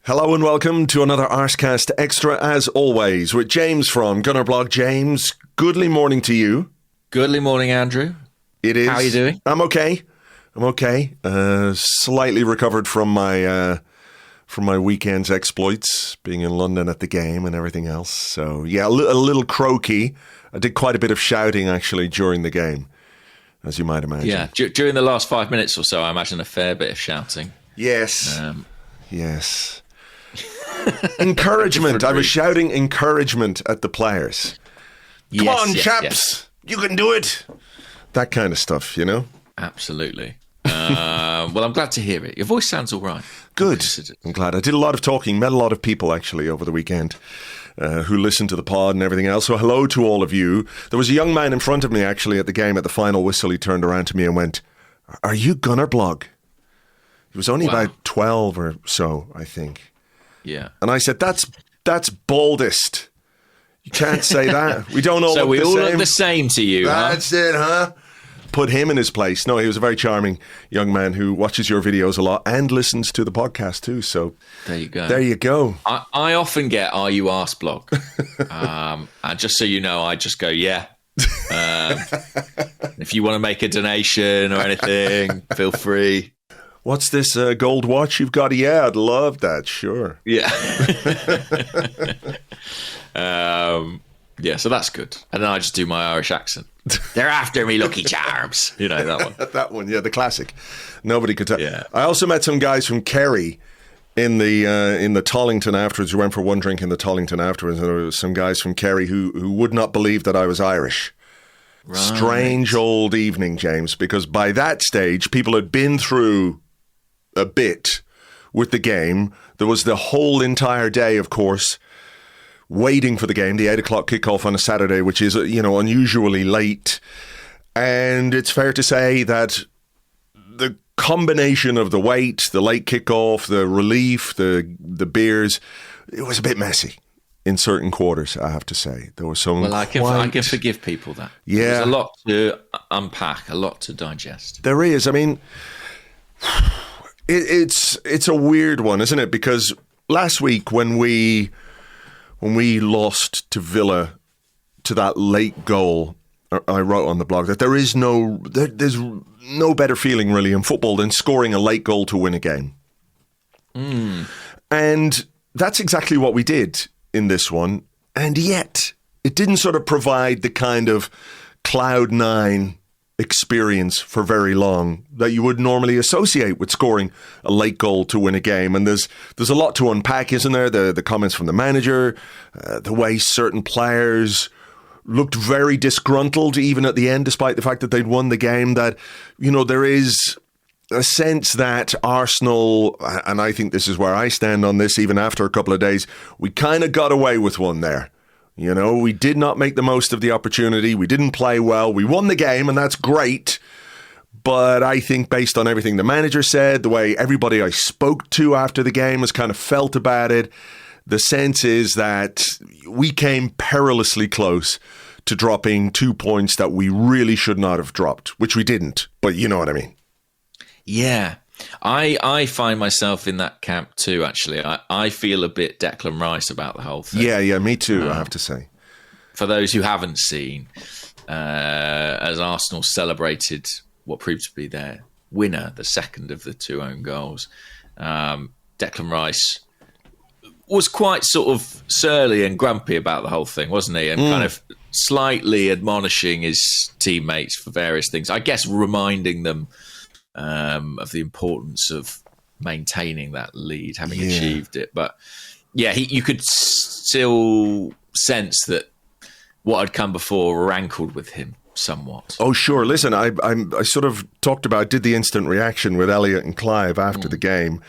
Hello and welcome to another Arsecast Extra, as always, with James from Gunnerblog. James, goodly morning to you. Goodly morning, Andrew. It is. How are you doing? I'm okay. Slightly recovered from my weekend's exploits, being in London at the game and everything else. So, yeah, a little croaky. I did quite a bit of shouting, actually, during the game, as you might imagine. Yeah, during the last 5 minutes or so, I imagine a fair bit of shouting. Yes. Yes. Encouragement. I was shouting encouragement at the players. Come on, chaps. Yes. You can do it. That kind of stuff, you know? Absolutely. Well, I'm glad to hear it. Your voice sounds all right. Good. I'm glad. I did a lot of talking, met a lot of people, actually, over the weekend who listened to the pod and everything else. So hello to all of you. There was a young man in front of me, actually, at the game at the final whistle. He turned around to me and went, "Are you Gunnerblog?" He was only about 12 or so, I think. Yeah. And I said, that's baldest. You can't say that. We don't all so look we the all same. look the same to you, That's it, huh? Put him in his place. No, he was a very charming young man who watches your videos a lot and listens to the podcast too. So there you go. There you go. I often get, "Are you Arseblog?" And just so you know, I just go, yeah. If you want to make a donation or anything, feel free. What's this gold watch you've got? Yeah, I'd love that. Sure. Yeah. Yeah, so that's good. And then I just do my Irish accent. "They're after me, Lucky Charms." You know, that one. That one, yeah, the classic. Nobody could tell. Yeah. I also met some guys from Kerry in the Tollington afterwards. We went for one drink in the Tollington afterwards, and there was some guys from Kerry who would not believe that I was Irish. Right. Strange old evening, James, because by that stage, people had been through a bit with the game. There was the whole entire day, of course, waiting for the game, the 8 o'clock kickoff on a Saturday, which is, unusually late. And it's fair to say that the combination of the wait, the late kickoff, the relief, the beers, it was a bit messy in certain quarters, I have to say. There was some I can forgive people that. Yeah. There's a lot to unpack, a lot to digest. There is. I mean, it's a weird one, isn't it? Because last week when we lost to Villa to that late goal, I wrote on the blog that there's no better feeling really in football than scoring a late goal to win a game. And that's exactly what we did in this one. And yet it didn't sort of provide the kind of cloud nine experience for very long that you would normally associate with scoring a late goal to win a game. And there's a lot to unpack, isn't there? The comments from the manager, the way certain players looked very disgruntled even at the end, despite the fact that they'd won the game, that, there is a sense that Arsenal, and I think this is where I stand on this even after a couple of days, we kind of got away with one there. We did not make the most of the opportunity. We didn't play well. We won the game, and that's great. But I think based on everything the manager said, the way everybody I spoke to after the game has kind of felt about it, the sense is that we came perilously close to dropping 2 points that we really should not have dropped, which we didn't. But you know what I mean. Yeah. I find myself in that camp too, actually. I feel a bit Declan Rice about the whole thing. Yeah, me too, I have to say. For those who haven't seen, as Arsenal celebrated what proved to be their winner, the second of the two own goals, Declan Rice was quite sort of surly and grumpy about the whole thing, wasn't he? And kind of slightly admonishing his teammates for various things. I guess reminding them of the importance of maintaining that lead, having achieved it. But yeah, you could still sense that what had come before rankled with him somewhat. Oh, sure. Listen, I sort of did the instant reaction with Elliot and Clive after the game.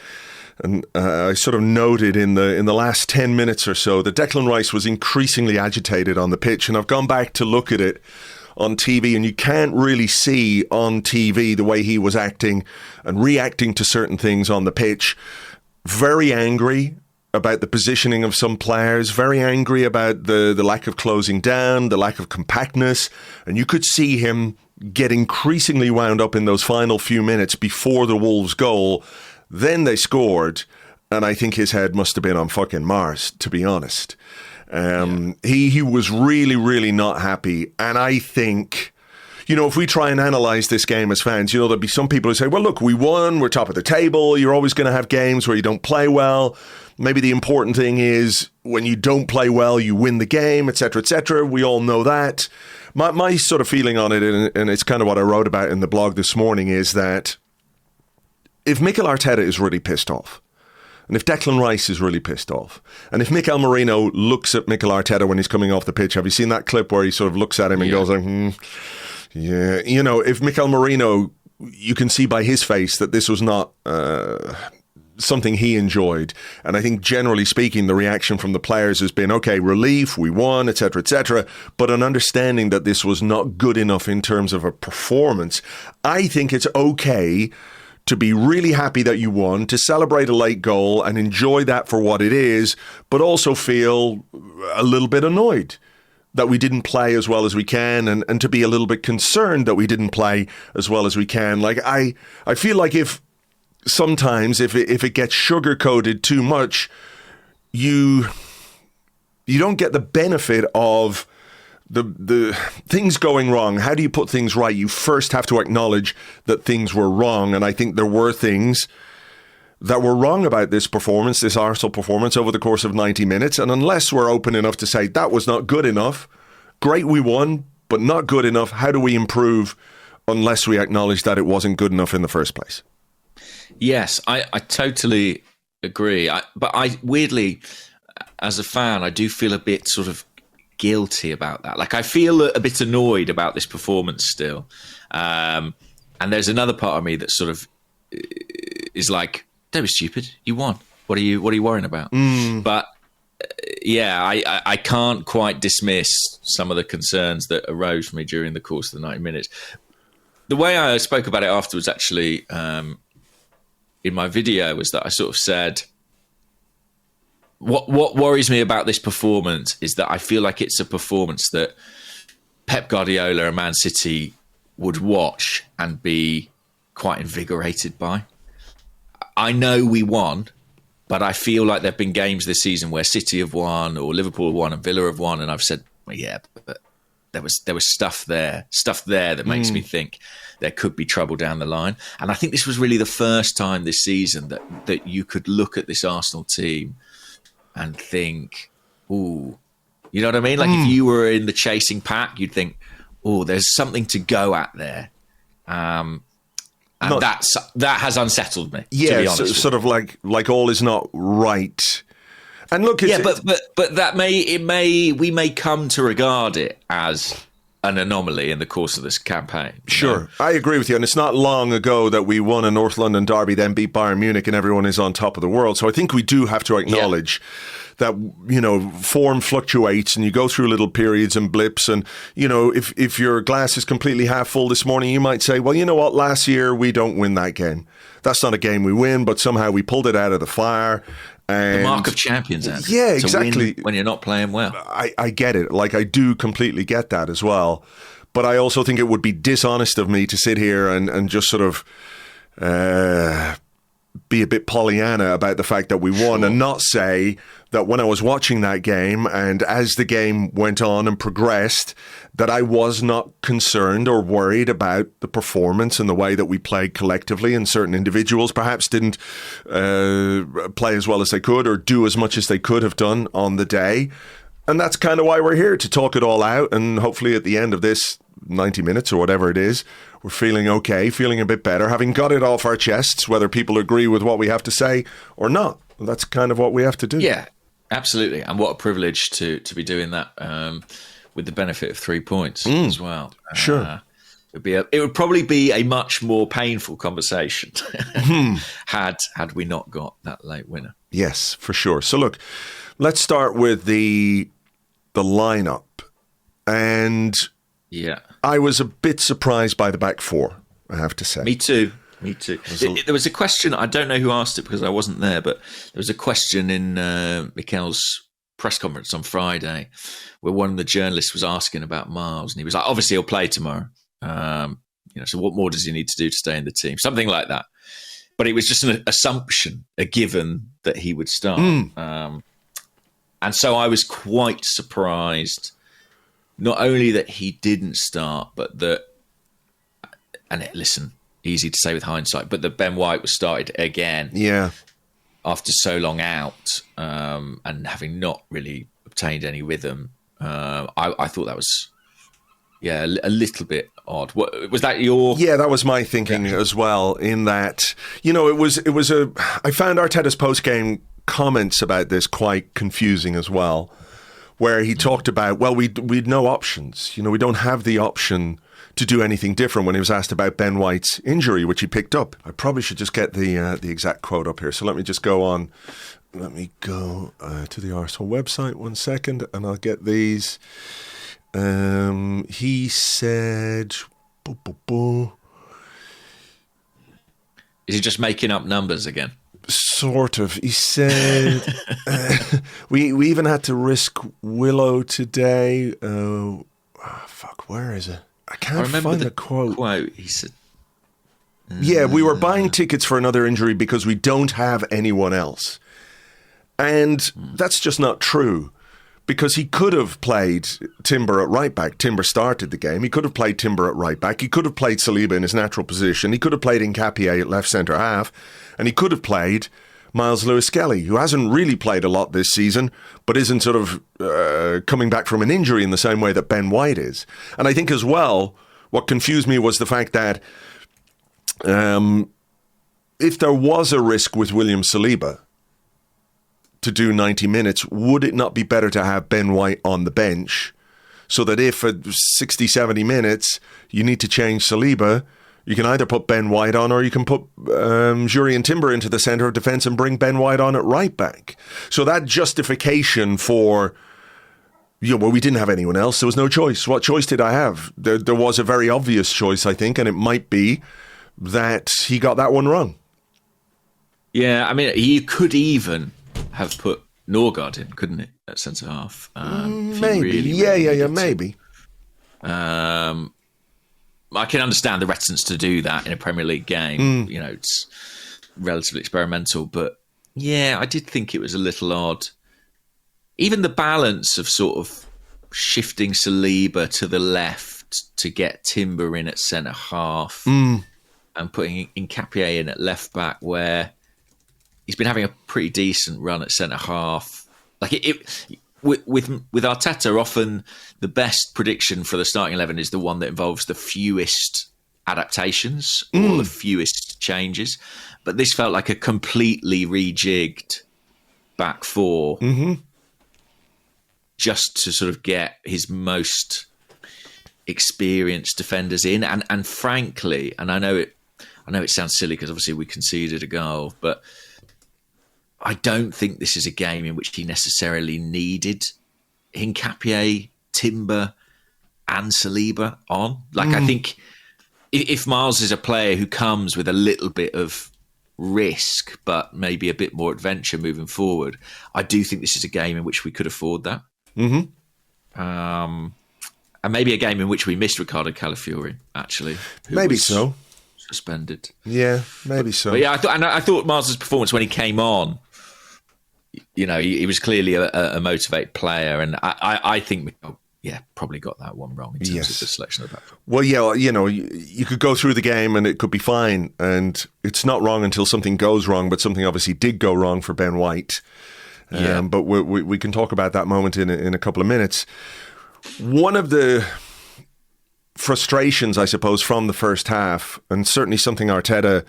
And I sort of noted in the last 10 minutes or so that Declan Rice was increasingly agitated on the pitch. And I've gone back to look at it on TV, and you can't really see on TV the way he was acting and reacting to certain things on the pitch. Very angry about the positioning of some players, very angry about the lack of closing down, the lack of compactness. And you could see him get increasingly wound up in those final few minutes before the Wolves goal. Then they scored. And I think his head must have been on fucking Mars, to be honest. He was really, really not happy. And I think, if we try and analyse this game as fans, there'll be some people who say, well, look, we won, we're top of the table. You're always going to have games where you don't play well. Maybe the important thing is when you don't play well, you win the game, etc., etc. We all know that. My sort of feeling on it, and it's kind of what I wrote about in the blog this morning, is that if Mikel Arteta is really pissed off, and if Declan Rice is really pissed off, and if Mikel Marino looks at Mikel Arteta when he's coming off the pitch, have you seen that clip where he sort of looks at him and goes, yeah, if Mikel Marino, you can see by his face that this was not something he enjoyed. And I think generally speaking, the reaction from the players has been, okay, relief, we won, etc., but an understanding that this was not good enough in terms of a performance. I think it's okay to be really happy that you won, to celebrate a late goal and enjoy that for what it is, but also feel a little bit annoyed that we didn't play as well as we can, and to be a little bit concerned that we didn't play as well as we can. Like, I feel like sometimes if it gets sugar-coated too much, you don't get the benefit of the things going wrong. How do you put things right? You first have to acknowledge that things were wrong, and I think there were things that were wrong about this performance, this Arsenal performance over the course of 90 minutes, and unless we're open enough to say that was not good enough, great, we won, but not good enough, how do we improve unless we acknowledge that it wasn't good enough in the first place? Yes, I totally agree. But I weirdly, as a fan, I do feel a bit sort of guilty about that. Like, I feel a bit annoyed about this performance still. And there's another part of me that sort of is like, don't be stupid, you won. What are you worrying about? But I can't quite dismiss some of the concerns that arose for me during the course of the 90 minutes. The way I spoke about it afterwards, actually, in my video, was that I sort of said, what worries me about this performance is that I feel like it's a performance that Pep Guardiola and Man City would watch and be quite invigorated by. I know we won, but I feel like there have been games this season where City have won or Liverpool have won and Villa have won, and I've said, well, yeah, but there was stuff there that makes me think there could be trouble down the line. And I think this was really the first time this season that you could look at this Arsenal team and think, ooh, you know what I mean? Like if you were in the chasing pack, you'd think, oh, there's something to go at there. And that has unsettled me. Yeah, to be honest, sort of like all is not right. And look, but that we may come to regard it as an anomaly in the course of this campaign. Sure, I agree with you. And it's not long ago that we won a North London derby, then beat Bayern Munich, and everyone is on top of the world. So I think we do have to acknowledge that, form fluctuates and you go through little periods and blips. And, if your glass is completely half full this morning, you might say, well, you know what, last year we don't win that game. That's not a game we win, but somehow we pulled it out of the fire. And the mark of champions, Andrew. Yeah, exactly. When you're not playing well. I get it. Like, I do completely get that as well. But I also think it would be dishonest of me to sit here and just sort of be a bit Pollyanna about the fact that we won and not say that when I was watching that game and as the game went on and progressed, that I was not concerned or worried about the performance and the way that we played collectively, and certain individuals perhaps didn't play as well as they could or do as much as they could have done on the day. And that's kind of why we're here, to talk it all out, and hopefully at the end of this 90 minutes or whatever it is, we're feeling okay, feeling a bit better, having got it off our chests, whether people agree with what we have to say or not. That's kind of what we have to do. Yeah, absolutely. And what a privilege to be doing that with the benefit of 3 points as well. Sure. It would probably be a much more painful conversation had we not got that late winner. Yes, for sure. So look, let's start with the lineup. And I was a bit surprised by the back four, I have to say. Me too. There was a question, I don't know who asked it because I wasn't there, but there was a question in Mikel's press conference on Friday where one of the journalists was asking about Miles, and he was like, obviously he'll play tomorrow. So what more does he need to do to stay in the team? Something like that. but it was just an assumption, a given that he would start. And so I was quite surprised, not only that he didn't start, but that, and listen, easy to say with hindsight, but that Ben White was started again. Yeah. After so long out, and having not really obtained any rhythm. I thought that was, a little bit odd. What, was that your... Yeah, that was my thinking as well, in that, I found Arteta's post-game comments about this quite confusing as well, where he talked about, we'd no options. We don't have the option to do anything different when he was asked about Ben White's injury, which he picked up. I probably should just get the exact quote up here. So let me just go on. Let me go to the Arsenal website 1 second, and I'll get these. He said... Is he just making up numbers again? Sort of. He said, we even had to risk Willow today. Where is it? I can't find the quote. He said, yeah, we were buying tickets for another injury because we don't have anyone else. And that's just not true, because he could have played Timber at right back. Timber started the game. He could have played Timber at right back. He could have played Saliba in his natural position. He could have played Nketiah at left centre half. And he could have played Miles Lewis-Skelly, who hasn't really played a lot this season, but isn't sort of coming back from an injury in the same way that Ben White is. And I think as well, what confused me was the fact that if there was a risk with William Saliba to do 90 minutes, would it not be better to have Ben White on the bench so that if at 60, 70 minutes you need to change Saliba, you can either put Ben White on, or you can put Jurriën Timber into the centre of defence and bring Ben White on at right back. So that justification for, we didn't have anyone else. There was no choice. What choice did I have? There was a very obvious choice, I think, and it might be that he got that one wrong. Yeah, I mean, you could even have put Norgard in, couldn't it, at centre half? Maybe. Maybe. I can understand the reticence to do that in a Premier League game. It's relatively experimental, but yeah, I did think it was a little odd. Even the balance of sort of shifting Saliba to the left to get Timber in at centre half and putting Nketiah in at left back, where he's been having a pretty decent run at centre half. With Arteta, often the best prediction for the starting 11 is the one that involves the fewest adaptations or the fewest changes. But this felt like a completely rejigged back four, just to sort of get his most experienced defenders in. And frankly, and I know it sounds silly because obviously we conceded a goal, but I don't think this is a game in which he necessarily needed Nketiah, Timber and Saliba on. I think if Miles is a player who comes with a little bit of risk, but maybe a bit more adventure moving forward, I do think this is a game in which we could afford that. And maybe a game in which we missed Ricardo Calafiori, actually. Maybe so. Suspended. Yeah, maybe so. But yeah, I thought Miles' performance when he came on, he was clearly a motivated player, and I think Mikel, probably got that one wrong in terms of the selection of that. Well, you could go through the game and it could be fine, and it's not wrong until something goes wrong, but something obviously did go wrong for Ben White. But we can talk about that moment in a couple of minutes. One of the frustrations, I suppose, from the first half, and certainly something Arteta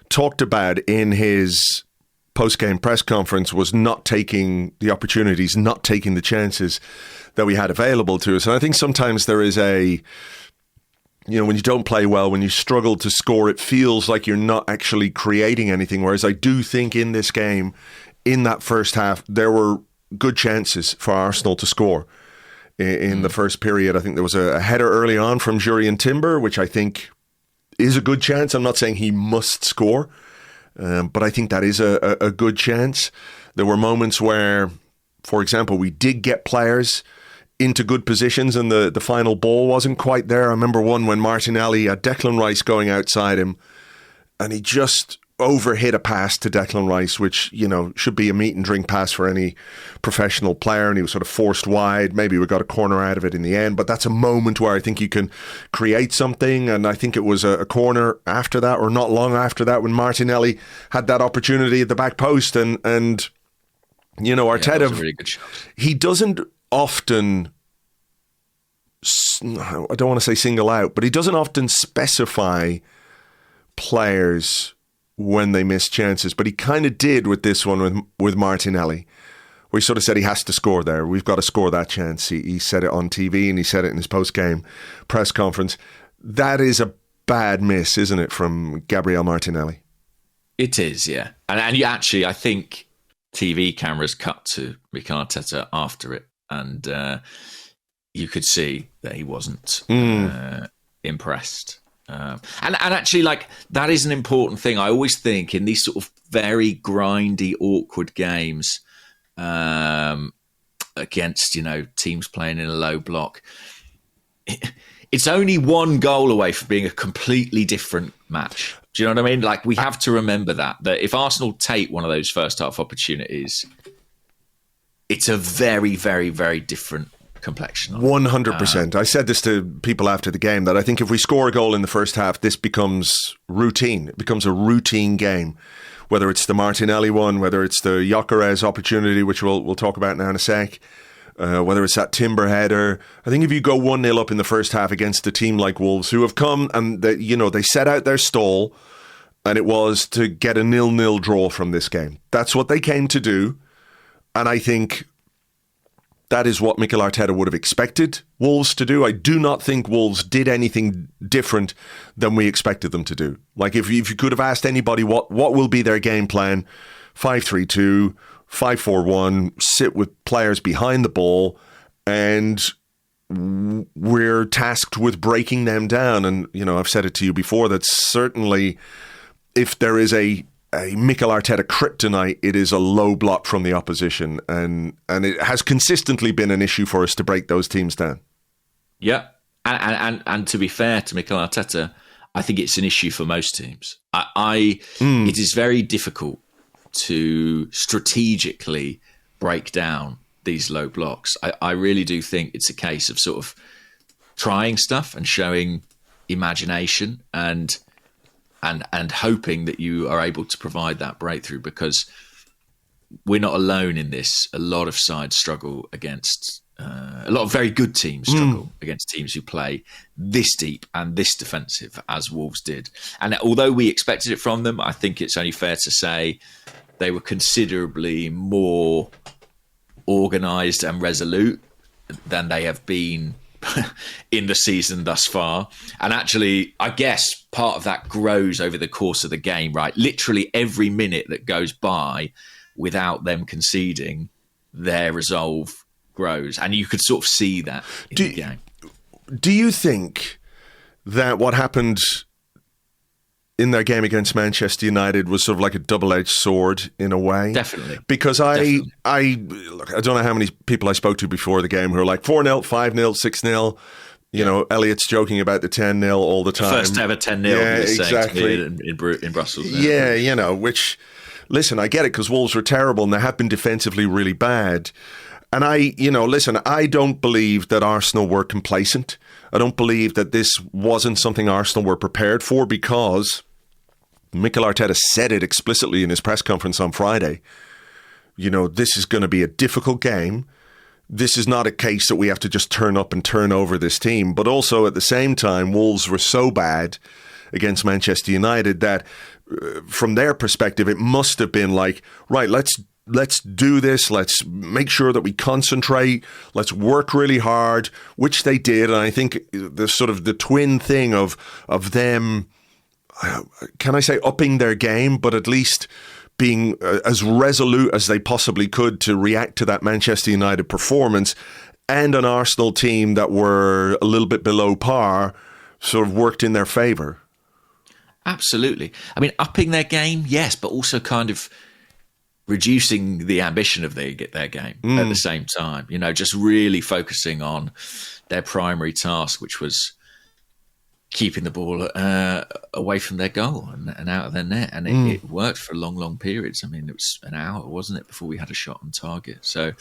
talked about in his post-game press conference, was not taking the opportunities, not taking the chances that we had available to us. And I think sometimes there is when you don't play well, when you struggle to score, it feels like you're not actually creating anything. Whereas I do think in this game, in that first half, there were good chances for Arsenal to score in the first period. I think there was a header early on from Jurriën Timber, which I think is a good chance. I'm not saying he must score, but I think that is a good chance. There were moments where, for example, we did get players into good positions and the final ball wasn't quite there. I remember one when Martinelli had Declan Rice going outside him and he just overhit a pass to Declan Rice, which, should be a meat and drink pass for any professional player, and he was sort of forced wide. Maybe we got a corner out of it in the end, but that's a moment where I think you can create something, and I think it was a corner after that, or not long after that, when Martinelli had that opportunity at the back post, and Arteta, that was a really good shot. He doesn't often, I don't want to say single out, but he doesn't often specify players when they miss chances, but he kind of did with this one with Martinelli, where he sort of said he has to score there. We've got to score that chance. He said it on TV, and he said it in his post-game press conference. That is a bad miss, isn't it, from Gabriel Martinelli? It is, yeah. And you actually, I think TV cameras cut to Mikel Arteta after it, and you could see that he wasn't impressed. And actually, like, that is an important thing. I always think in these sort of very grindy, awkward games against, teams playing in a low block, it's only one goal away from being a completely different match. Do you know what I mean? Like, we have to remember that if Arsenal take one of those first half opportunities, it's a very, very, very different complexion. 100%. I said this to people after the game, that I think if we score a goal in the first half, this becomes routine. It becomes a routine game. Whether it's the Martinelli one, whether it's the Gyokeres opportunity, which we'll talk about now in a sec, whether it's that Timber header. I think if you go 1-0 up in the first half against a team like Wolves, who have come and they set out their stall, and it was to get a 0-0 draw from this game. That's what they came to do. And I think that is what Mikel Arteta would have expected Wolves to do. I do not think Wolves did anything different than we expected them to do. Like, if you could have asked anybody what will be their game plan, 5-3-2, 5-4-1, sit with players behind the ball, and we're tasked with breaking them down. And, I've said it to you before, that certainly if there is a Mikel Arteta kryptonite, it is a low block from the opposition, and it has consistently been an issue for us to break those teams down. Yeah, and to be fair to Mikel Arteta, I think it's an issue for most teams. It is very difficult to strategically break down these low blocks. I really do think it's a case of sort of trying stuff and showing imagination and hoping that you are able to provide that breakthrough, because we're not alone in this. A lot of sides struggle against, a lot of very good teams struggle against teams who play this deep and this defensive, as Wolves did. And although we expected it from them, I think it's only fair to say they were considerably more organised and resolute than they have been in the season thus far. And actually, I guess part of that grows over the course of the game, right? Literally every minute that goes by without them conceding, their resolve grows. And you could sort of see that in the game. Do you think that what happened in their game against Manchester United was sort of like a double-edged sword in a way? Definitely. Because I don't know how many people I spoke to before the game who were like 4-0, 5-0, 6-0. Elliot's joking about the 10-0 all the time. First ever 10-0. Yeah, exactly. In Brussels. Yeah, which, listen, I get it, because Wolves were terrible and they have been defensively really bad. And I don't believe that Arsenal were complacent. I don't believe that this wasn't something Arsenal were prepared for, because Mikel Arteta said it explicitly in his press conference on Friday. This is going to be a difficult game. This is not a case that we have to just turn up and turn over this team. But also at the same time, Wolves were so bad against Manchester United that from their perspective, it must have been like, right, let's do this. Let's make sure that we concentrate. Let's work really hard, which they did. And I think the sort of the twin thing of them, can I say upping their game, but at least being as resolute as they possibly could to react to that Manchester United performance, and an Arsenal team that were a little bit below par, sort of worked in their favour. Absolutely. I mean, upping their game, yes, but also kind of reducing the ambition of their game at the same time. Just really focusing on their primary task, which was keeping the ball away from their goal and out of their net. And it worked for long, long periods. I mean, it was an hour, wasn't it, before we had a shot on target. So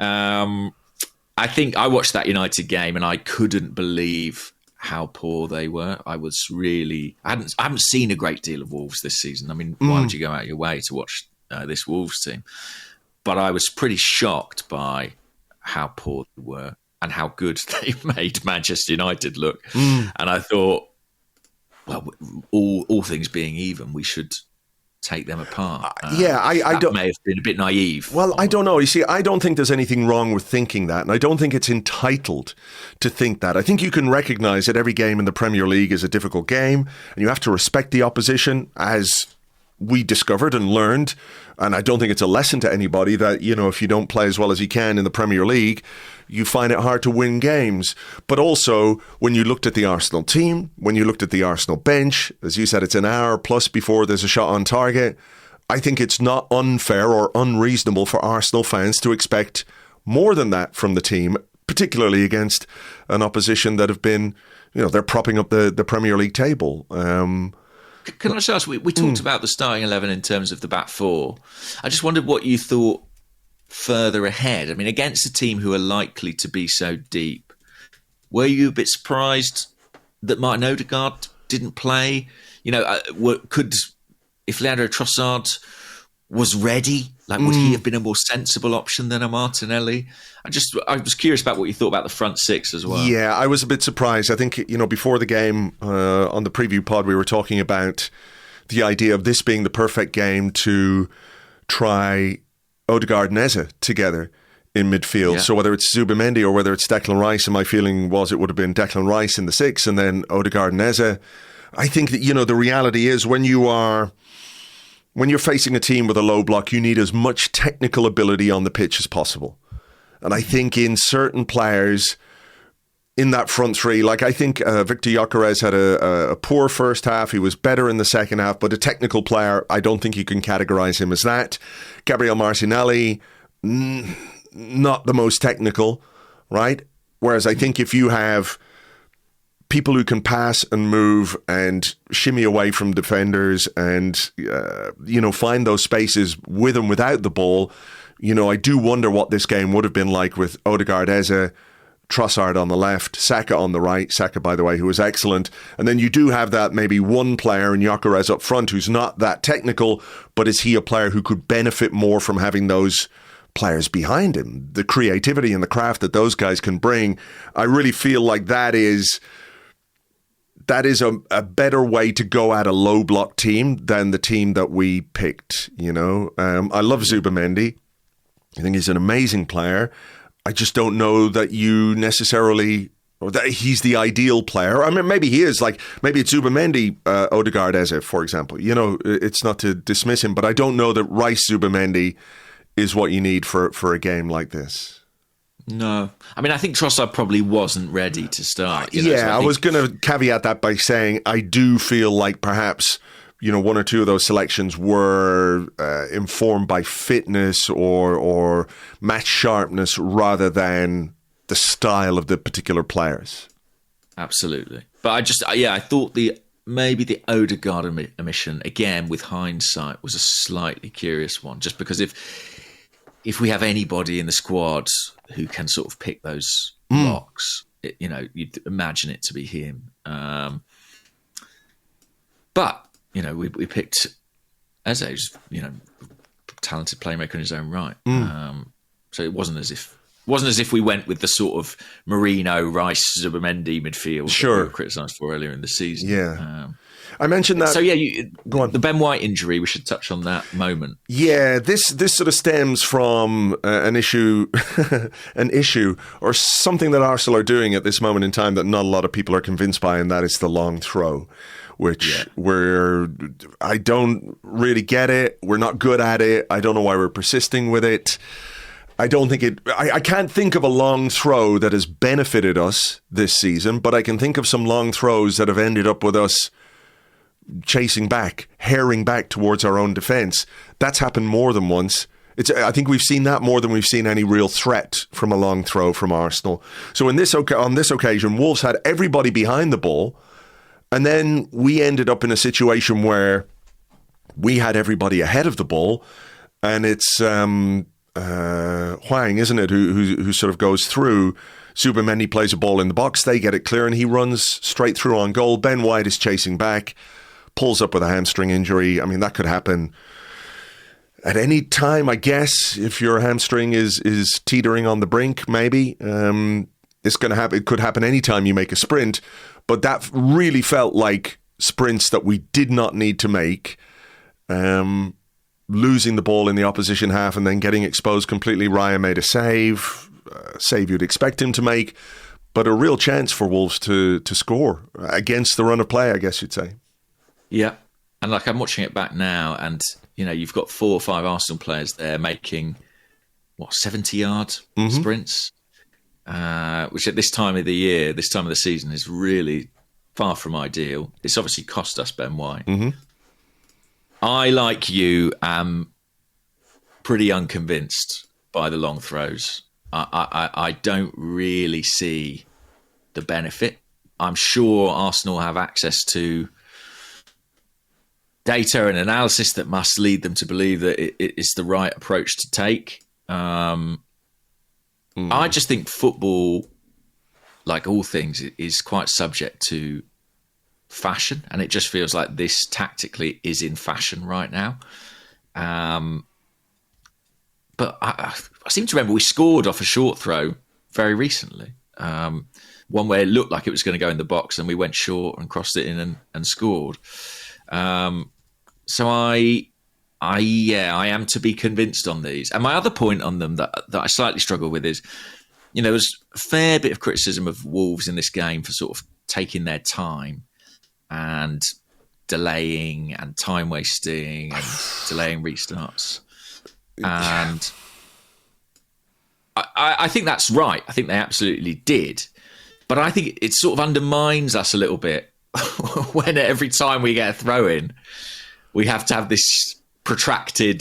I think I watched that United game and I couldn't believe how poor they were. I haven't seen a great deal of Wolves this season. I mean, why would you go out of your way to watch this Wolves team? But I was pretty shocked by how poor they were and how good they made Manchester United look. And I thought, well, all things being even, we should take them apart. I don't. May have been a bit naive. Well, I don't know. You see, I don't think there's anything wrong with thinking that, and I don't think it's entitled to think that. I think you can recognise that every game in the Premier League is a difficult game, and you have to respect the opposition, as we discovered and learned. And I don't think it's a lesson to anybody that, you know, if you don't play as well as you can in the Premier League, you find it hard to win games. But also, when you looked at the Arsenal team, when you looked at the Arsenal bench, as you said, it's an hour plus before there's a shot on target. I think it's not unfair or unreasonable for Arsenal fans to expect more than that from the team, particularly against an opposition that have been, you know, they're propping up the Premier League table. Can I just ask, we talked about the starting 11 in terms of the back four. I just wondered what you thought further ahead. I mean, against a team who are likely to be so deep, were you a bit surprised that Martin Odegaard didn't play? You know, if Leandro Trossard was ready, like would he have been a more sensible option than a Martinelli? I was curious about what you thought about the front six as well. Yeah, I was a bit surprised. I think, you know, before the game on the preview pod, we were talking about the idea of this being the perfect game to try Odegaard and Eze together in midfield. Yeah. So whether it's Zubimendi or whether it's Declan Rice, and my feeling was it would have been Declan Rice in the six and then Odegaard and Eze. I think that, you know, the reality is when you're facing a team with a low block, you need as much technical ability on the pitch as possible. And I think in certain players in that front three, like I think Viktor Gyokeres had a poor first half. He was better in the second half, but a technical player, I don't think you can categorise him as that. Gabriel Martinelli, not the most technical, right? Whereas I think if you have people who can pass and move and shimmy away from defenders and, you know, find those spaces with and without the ball, you know, I do wonder what this game would have been like with Odegaard, Eze, Trossard on the left, Saka on the right. Saka, by the way, who was excellent. And then you do have that maybe one player in Gyokeres up front who's not that technical, but is he a player who could benefit more from having those players behind him? The creativity and the craft that those guys can bring, I really feel like that is a better way to go at a low block team than the team that we picked, you know. I love Zubimendi. I think he's an amazing player. I just don't know that you necessarily, or that he's the ideal player. I mean, maybe he is. Like, maybe it's Zubimendi, Odegaard, Eze, for example. You know, it's not to dismiss him, but I don't know that Rice Zubimendi is what you need for a game like this. No. I mean, I think Trossard probably wasn't ready to start. You know, I was going to caveat that by saying I do feel like perhaps, you know, one or two of those selections were informed by fitness or match sharpness rather than the style of the particular players. Absolutely. But I thought maybe the Odegaard omission, again, with hindsight, was a slightly curious one, just because if we have anybody in the squad who can sort of pick those locks, you know, you'd imagine it to be him. But, you know, we picked Eze, who's, you know, talented playmaker in his own right. So it wasn't as if we went with the sort of Mourinho, Rice, Zubimendi midfield that we were criticised for earlier in the season. Yeah. I mentioned that. So go on. The Ben White injury, we should touch on that moment. Yeah, this sort of stems from an issue or something that Arsenal are doing at this moment in time that not a lot of people are convinced by, and that is the long throw, which I don't really get it. We're not good at it. I don't know why we're persisting with it. I don't think I can't think of a long throw that has benefited us this season, but I can think of some long throws that have ended up with us chasing back, herring back towards our own defence. That's happened more than once. I think we've seen that more than we've seen any real threat from a long throw from Arsenal. So on this occasion, Wolves had everybody behind the ball, And then we ended up in a situation where we had everybody ahead of the ball, and it's Hwang, isn't it, who sort of goes through. Zubamendi plays a ball in the box, they get it clear, and he runs straight through on goal. Ben White is chasing back, pulls up with a hamstring injury. I mean, that could happen at any time, I guess. If your hamstring is teetering on the brink, maybe. It's going to happen. It could happen anytime you make a sprint, but that really felt like sprints that we did not need to make. Losing the ball in the opposition half and then getting exposed completely. Raya made a save you'd expect him to make, but a real chance for Wolves to score against the run of play, I guess you'd say. Yeah, and like I'm watching it back now, and you've got 4 or 5 Arsenal players there making 70-yard sprints, which at this time of the year, this time of the season, is really far from ideal. It's obviously cost us Ben White. I, like you, am pretty unconvinced by the long throws. I don't really see the benefit. I'm sure Arsenal have access to data and analysis that must lead them to believe that it is the right approach to take. I just think football, like all things, is quite subject to fashion, and it just feels like this tactically is in fashion right now. But I seem to remember we scored off a short throw very recently. One where it looked like it was going to go in the box, and we went short and crossed it in and scored. So I am to be convinced on these. And my other point on them that I slightly struggle with is, there was a fair bit of criticism of Wolves in this game for sort of taking their time and delaying and time wasting and delaying restarts. And I think that's right. I think they absolutely did. But I think it sort of undermines us a little bit when every time we get a throw in, we have to have this protracted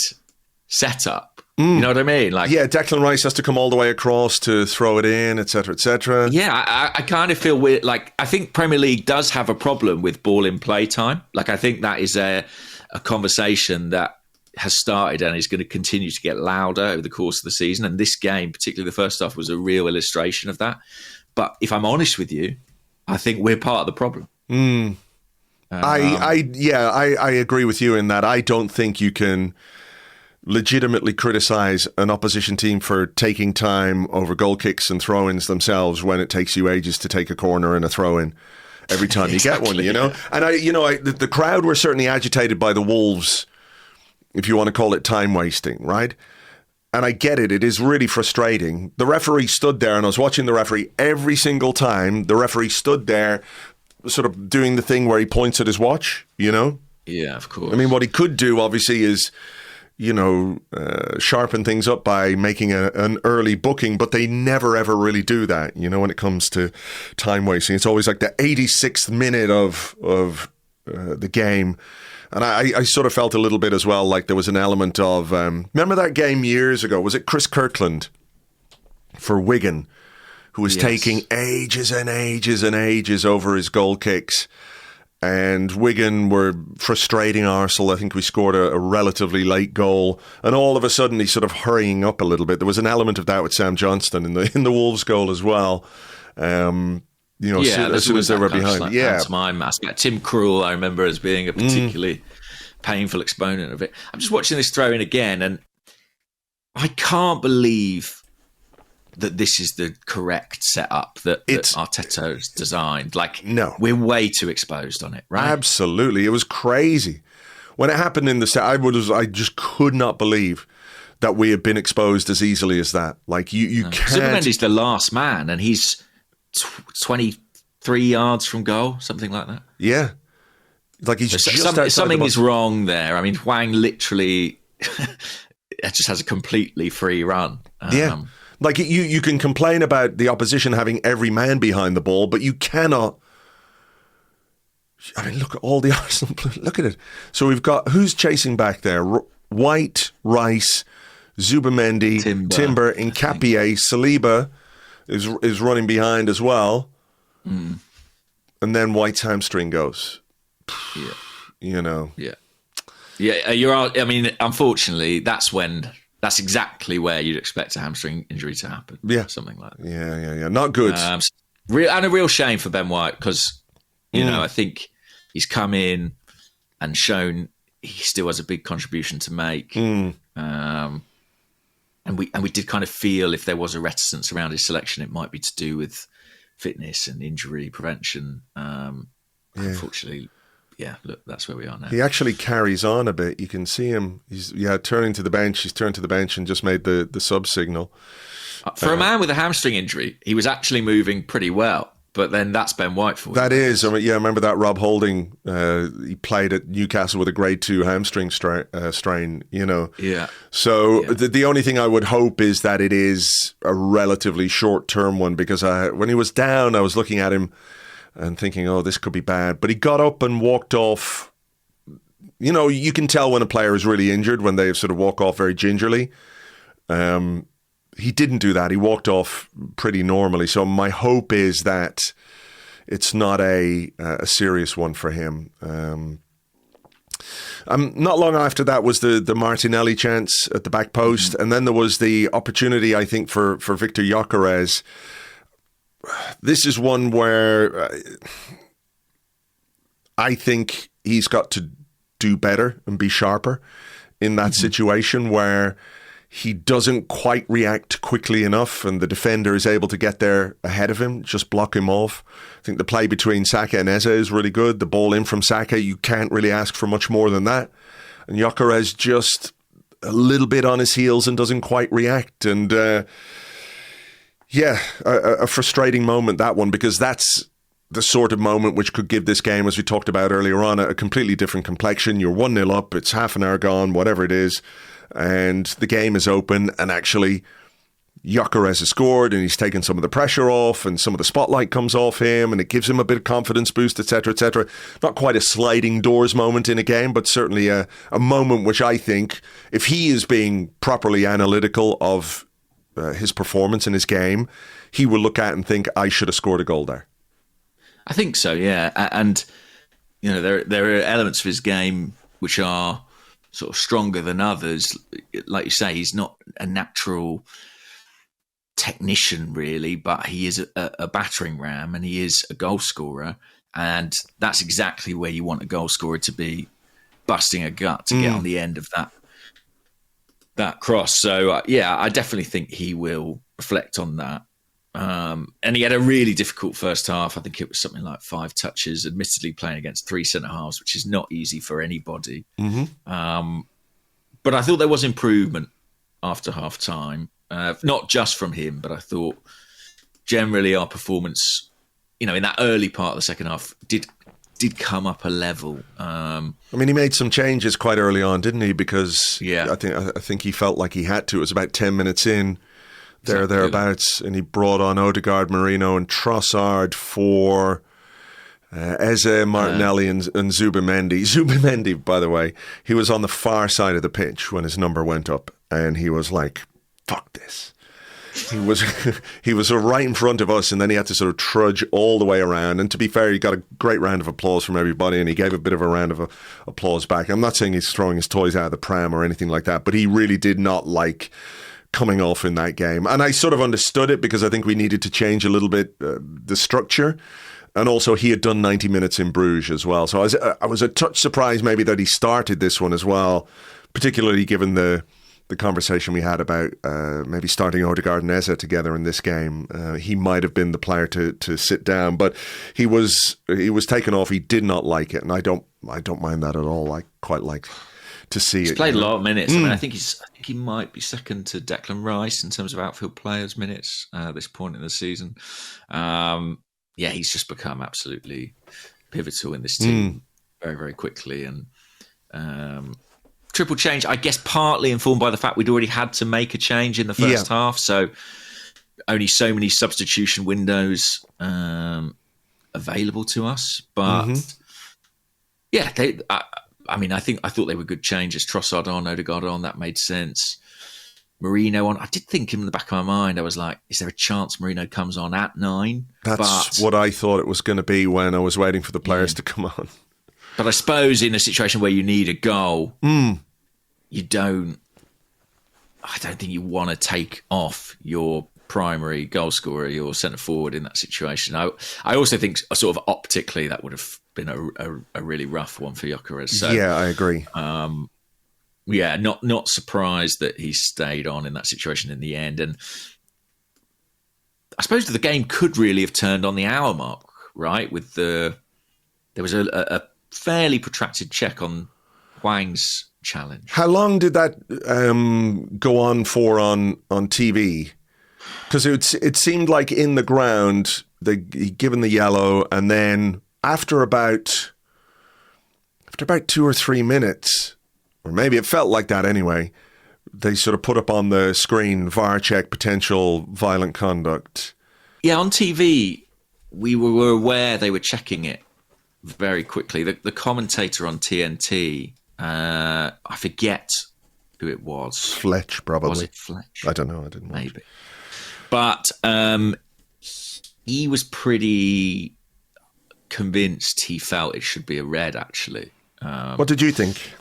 setup. You know what I mean? Like, yeah, Declan Rice has to come all the way across to throw it in, etc., etc. Yeah, I kind of feel weird. Like, I think Premier League does have a problem with ball in play time. Like, I think that is a conversation that has started and is going to continue to get louder over the course of the season. And this game, particularly the first half, was a real illustration of that. But if I'm honest with you, I think we're part of the problem. I agree with you in that. I don't think you can legitimately criticize an opposition team for taking time over goal kicks and throw-ins themselves when it takes you ages to take a corner and a throw-in every time you get one, And the crowd were certainly agitated by the Wolves, if you want to call it time wasting, right? And I get it. It is really frustrating. The referee stood there, and I was watching the referee every single time. The referee stood there sort of doing the thing where he points at his watch, Yeah, of course. I mean, what he could do, obviously, is, sharpen things up by making an early booking, but they never, ever really do that, when it comes to time wasting. It's always like the 86th minute of the game. And I sort of felt a little bit as well like there was an element of... remember that game years ago? Was it Chris Kirkland for Wigan, who was taking ages and ages and ages over his goal kicks? And Wigan were frustrating Arsenal. I think we scored a relatively late goal. And all of a sudden, he's sort of hurrying up a little bit. There was an element of that with Sam Johnston in the Wolves goal as well. As soon as they were behind. Like pantomime aspect. Tim Krul, I remember as being a particularly painful exponent of it. I'm just watching this throw in again, and I can't believe that this is the correct setup that Arteta has designed. Like, no, we're way too exposed on it, right? Absolutely. It was crazy. When it happened in the set, I just could not believe that we had been exposed as easily as that. Like, you can't... Zubamendi's the last man, and he's 23 yards from goal, something like that. Yeah. Like, he's something is wrong there. I mean, Hwang literally just has a completely free run. Yeah. Like, you can complain about the opposition having every man behind the ball, but you cannot... I mean, look at all the Arsenal... Look at it. So we've got... Who's chasing back there? White, Rice, Zubamendi, Timber, Nkapie, Saliba is running behind as well. and then White's hamstring goes. Yeah. You know. Yeah. Yeah, I mean, unfortunately, that's exactly where you'd expect a hamstring injury to happen. Yeah. Something like that. Yeah. Not good. And a real shame for Ben White because, you know, I think he's come in and shown he still has a big contribution to make. And we did kind of feel if there was a reticence around his selection, it might be to do with fitness and injury prevention. Unfortunately, look, that's where we are now. He actually carries on a bit. You can see him. He's turning to the bench. He's turned to the bench and just made the sub signal. For a man with a hamstring injury, he was actually moving pretty well. But then that's Ben White for you. That is. I mean, I remember that Rob Holding, he played at Newcastle with a grade 2 hamstring strain, you know. Yeah. So the only thing I would hope is that it is a relatively short-term one because when he was down, I was looking at him and thinking, oh, this could be bad. But he got up and walked off. You know, you can tell when a player is really injured when they sort of walk off very gingerly. He didn't do that. He walked off pretty normally. So my hope is that it's not a serious one for him. Not long after that was the Martinelli chance at the back post. And then there was the opportunity, I think, for Viktor Gyokeres. This is one where I think he's got to do better and be sharper in that situation where he doesn't quite react quickly enough and the defender is able to get there ahead of him, just block him off. I think the play between Saka and Eze is really good. The ball in from Saka, you can't really ask for much more than that. And Gyokeres just a little bit on his heels and doesn't quite react. And a frustrating moment, that one, because that's the sort of moment which could give this game, as we talked about earlier on, a completely different complexion. You're 1-0 up, it's half an hour gone, whatever it is. And the game is open, and actually Gyokeres has scored and he's taken some of the pressure off and some of the spotlight comes off him and it gives him a bit of confidence boost, etc., etc. Not quite a sliding doors moment in a game, but certainly a moment which I think, if he is being properly analytical of his performance in his game, he will look at and think, I should have scored a goal there. I think so, yeah. And, you know, there are elements of his game which are sort of stronger than others. Like you say, he's not a natural technician really, but he is a battering ram and he is a goal scorer. And that's exactly where you want a goal scorer to be, busting a gut to get on the end of that cross. So, I definitely think he will reflect on that. And he had a really difficult first half. I think it was something like 5 touches, admittedly playing against 3 centre-halves, which is not easy for anybody. But I thought there was improvement after half-time, not just from him, but I thought generally our performance, you know, in that early part of the second half did come up a level. I mean, he made some changes quite early on, didn't he? Because I think he felt like he had to. It was about 10 minutes in. Thereabouts, and he brought on Odegaard, Merino and Trossard for Eze, Martinelli and Zubimendi. Zubimendi, by the way, he was on the far side of the pitch when his number went up and he was like, fuck this. He was right in front of us and then he had to sort of trudge all the way around, and to be fair, he got a great round of applause from everybody and he gave a bit of a round of applause back. I'm not saying he's throwing his toys out of the pram or anything like that, but he really did not like coming off in that game. And I sort of understood it because I think we needed to change a little bit the structure. And also he had done 90 minutes in Bruges as well. So I was a touch surprised maybe that he started this one as well, particularly given the conversation we had about maybe starting Odegaard and Eze together in this game. He might have been the player to sit down, but he was taken off. He did not like it. And I don't mind that at all. I quite like to see he's it. He's played a lot of minutes. I mean, I think he might be second to Declan Rice in terms of outfield players' minutes at this point in the season. He's just become absolutely pivotal in this team very, very quickly. And triple change, I guess, partly informed by the fact we'd already had to make a change in the first half. So only so many substitution windows available to us. But I thought they were good changes. Trossard on, Odegaard on, that made sense. Mourinho on. I did think in the back of my mind, I was like, is there a chance Mourinho comes on at 9? That's what I thought it was going to be when I was waiting for the players to come on. But I suppose in a situation where you need a goal, I don't think you want to take off your primary goal scorer, your centre forward in that situation. I also think sort of optically that would have been a really rough one for Gyokeres. So, yeah, I agree. Yeah, not surprised that he stayed on in that situation in the end. And I suppose the game could really have turned on the hour mark, right? There was a fairly protracted check on Hwang's challenge. How long did that go on for on TV? Because it seemed like in the ground, he'd given the yellow, and then after about 2 or 3 minutes, or maybe it felt like that anyway, they sort of put up on the screen, VAR check, potential violent conduct. Yeah, on TV, we were aware they were checking it very quickly. The commentator on TNT, I forget who it was. Fletch, probably. Was it Fletch? I don't know. I didn't watch. Maybe. But he was pretty convinced he felt it should be a red, actually. What did you think?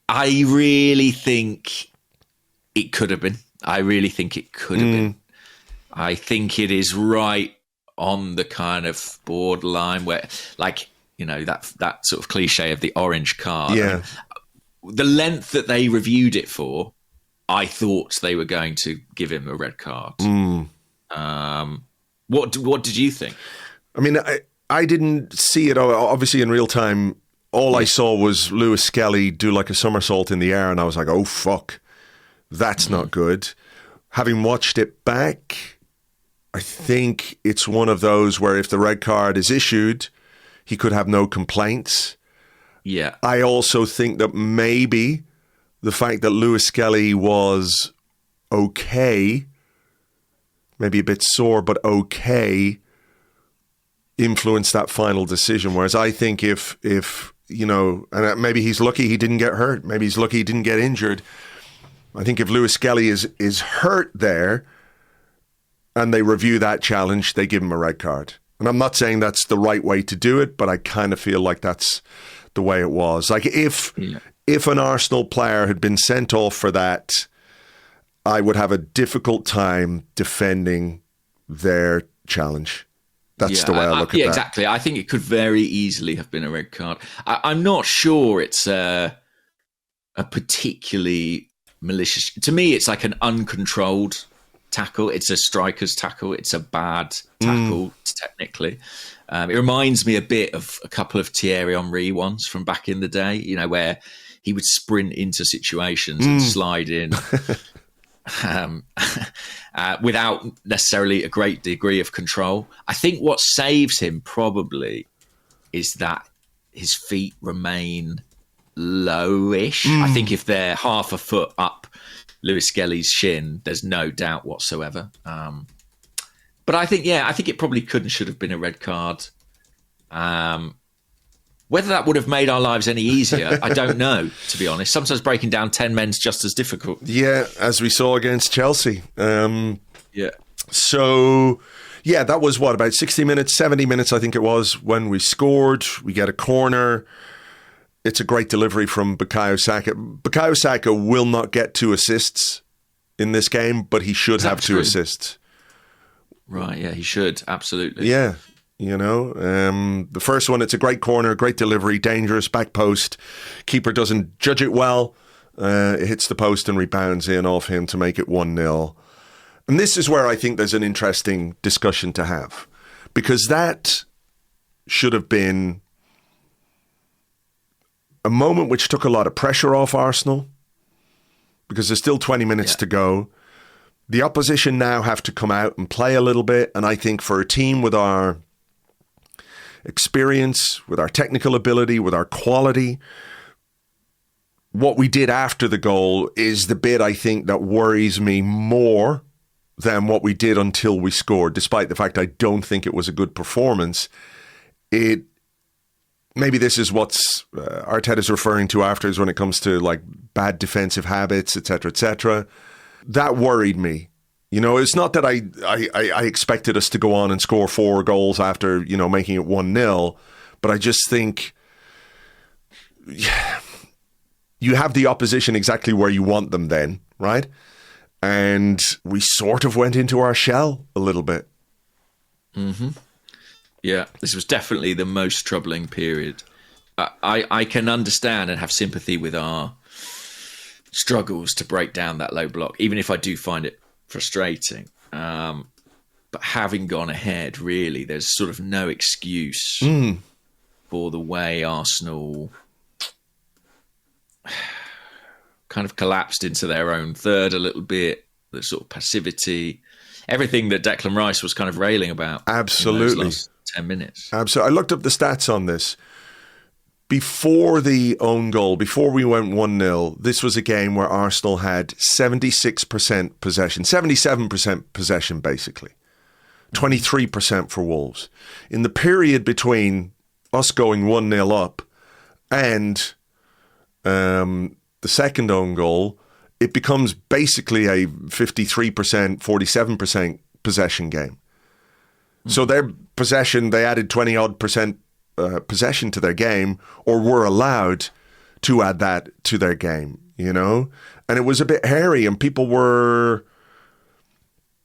I really think it could have been. I really think it could have been. I think it is right on the kind of borderline where, like, you know, that sort of cliche of the orange card. Yeah. I mean, the length that they reviewed it for, I thought they were going to give him a red card. What did you think? I mean, I didn't see it obviously in real time. All I saw was Lewis Skelly do like a somersault in the air, and I was like, oh, fuck, that's not good. Having watched it back, I think it's one of those where if the red card is issued, he could have no complaints. Yeah. I also think that maybe the fact that Lewis Skelly was okay, maybe a bit sore, but okay, influenced that final decision. Whereas I think if you know, and maybe he's lucky he didn't get hurt. Maybe he's lucky he didn't get injured. I think if Lewis Skelly is hurt there and they review that challenge, they give him a red card. And I'm not saying that's the right way to do it, but I kind of feel like that's the way it was. Like if an Arsenal player had been sent off for that, I would have a difficult time defending their challenge. That's the way I look at that. Yeah, exactly. I think it could very easily have been a red card. I'm not sure it's a particularly malicious. To me, it's like an uncontrolled tackle. It's a striker's tackle. It's a bad tackle, technically. It reminds me a bit of a couple of Thierry Henry ones from back in the day, you know, where he would sprint into situations and slide in. Without necessarily a great degree of control. I think what saves him probably is that his feet remain lowish. I think if they're half a foot up Lewis Skelly's shin, there's no doubt whatsoever. But I think it probably could and should have been a red card. Whether that would have made our lives any easier, I don't know, to be honest. Sometimes breaking down 10 men's just as difficult. Yeah, as we saw against Chelsea. Yeah. So, yeah, that was what, about 60 minutes, 70 minutes, I think it was, when we scored. We get a corner. It's a great delivery from Bukayo Saka. Bukayo Saka will not get 2 assists in this game, but he should have 2 assists. Right, yeah, he should, absolutely. Yeah. You know, the first one, it's a great corner, great delivery, dangerous, back post. Keeper doesn't judge it well. It hits the post and rebounds in off him to make it 1-0. And this is where I think there's an interesting discussion to have. Because that should have been a moment which took a lot of pressure off Arsenal. Because there's still 20 minutes to go. The opposition now have to come out and play a little bit. And I think for a team with our experience, with our technical ability, with our quality, what we did after the goal is the bit I think that worries me more than what we did until we scored. Despite the fact I don't think it was a good performance, it maybe this is what's Arteta's referring to afterwards when it comes to like bad defensive habits, etc., etc. That worried me. You know, it's not that I expected us to go on and score 4 goals after, you know, making it 1-0, but I just think you have the opposition exactly where you want them then, right? And we sort of went into our shell a little bit. Mm-hmm. Yeah, this was definitely the most troubling period. I can understand and have sympathy with our struggles to break down that low block, even if I do find it frustrating. But having gone ahead, really, there's sort of no excuse for the way Arsenal kind of collapsed into their own third a little bit, the sort of passivity, everything that Declan Rice was kind of railing about. Absolutely. In those last 10 minutes. Absolutely. I looked up the stats on this. Before the own goal, before we went 1-0, this was a game where Arsenal had 76% possession, 77% possession basically, 23% for Wolves. In the period between us going 1-0 up and the second own goal, it becomes basically a 53%, 47% possession game. So their possession, they added 20-odd% possession to their game, or were allowed to add that to their game, you know? And it was a bit hairy, and people were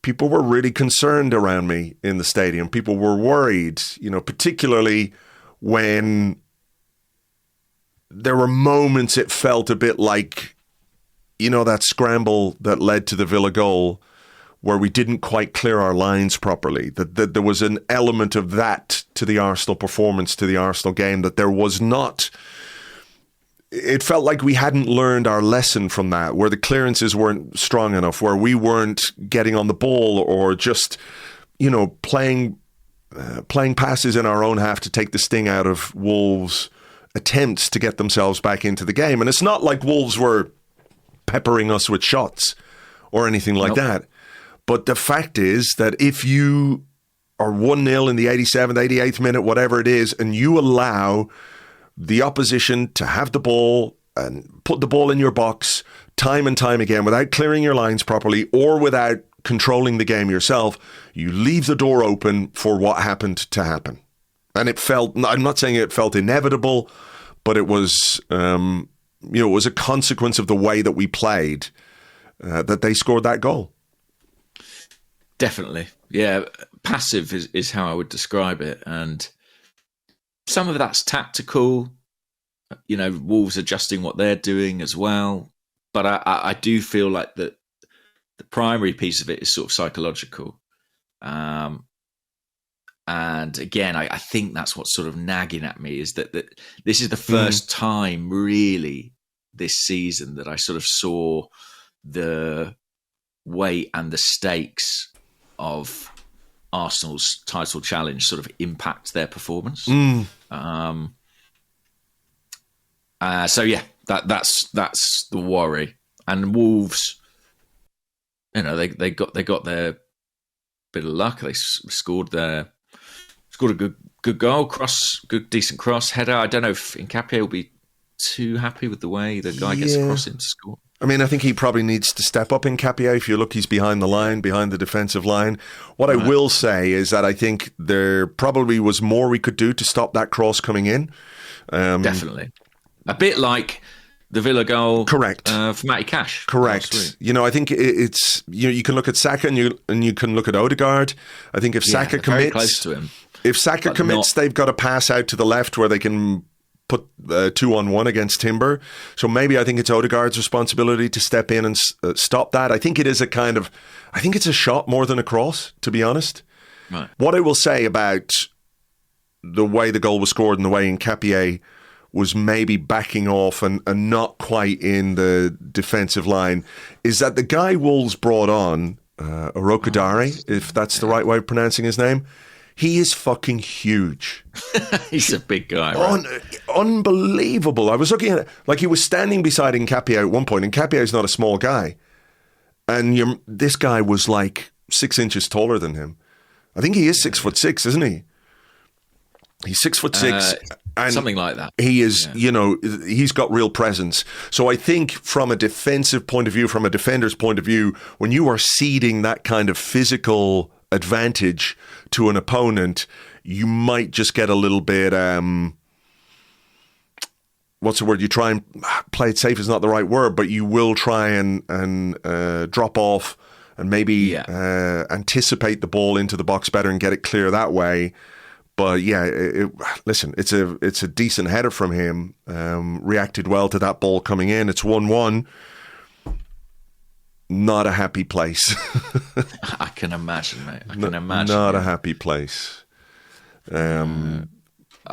really concerned around me in the stadium. People were worried, you know, particularly when there were moments it felt a bit like, you know, that scramble that led to the Villa goal, where we didn't quite clear our lines properly, that there was an element of that to the Arsenal performance, to the Arsenal game, that there was not. It felt like we hadn't learned our lesson from that, where the clearances weren't strong enough, where we weren't getting on the ball or just, you know, playing passes in our own half to take the sting out of Wolves' attempts to get themselves back into the game. And it's not like Wolves were peppering us with shots or anything like that. But the fact is that if you are 1-0 in the 87th, 88th minute, whatever it is, and you allow the opposition to have the ball and put the ball in your box time and time again without clearing your lines properly or without controlling the game yourself, you leave the door open for what happened to happen. And it felt, I'm not saying it felt inevitable, but it was, it was a consequence of the way that we played that they scored that goal. Definitely. Yeah. Passive is how I would describe it. And some of that's tactical, you know, Wolves adjusting what they're doing as well. But I do feel like that the primary piece of it is sort of psychological. And again, I think that's what's sort of nagging at me, is that this is the first time really this season that I sort of saw the weight and the stakes of Arsenal's title challenge sort of impact their performance. So yeah, that's the worry. And Wolves, you know, they got their bit of luck. They scored a good goal, decent cross header. I don't know if Nketiah will be too happy with the way the guy gets across him to score. I mean, I think he probably needs to step up in Nketiah. If you look, he's behind the defensive line. What I will say is that I think there probably was more we could do to stop that cross coming in. Definitely. A bit like the Villa goal, correct, for Matty Cash. Correct. You know, I think it's you can look at Saka and you can look at Odegaard. I think if Saka commits, very close to him. If Saka commits, they've got to pass out to the left where they can put 2-on-1 against Timber. So maybe I think it's Odegaard's responsibility to step in and stop that. I think it is I think it's a shot more than a cross, to be honest. Right. What I will say about the way the goal was scored and the way Nketiah was maybe backing off and not quite in the defensive line is that the guy Wolves brought on, Orokodare, if that's the right way of pronouncing his name, he is fucking huge. He's a big guy, right? Unbelievable. I was looking at it, like he was standing beside Nketiah at one point. Nketiah is not a small guy. And this guy was like 6 inches taller than him. I think he is 6'6", isn't he? He's 6'6", and something like that. He is, he's got real presence. So I think from a defensive point of view, from a defender's point of view, when you are ceding that kind of physical advantage to an opponent, you might just get a little bit, what's the word? You try and play it safe is not the right word, but you will try and drop off and maybe anticipate the ball into the box better and get it clear that way. But yeah, listen, it's a decent header from him. Reacted well to that ball coming in. It's 1-1. Not a happy place. I can imagine, mate. I can imagine. Not a happy place. I've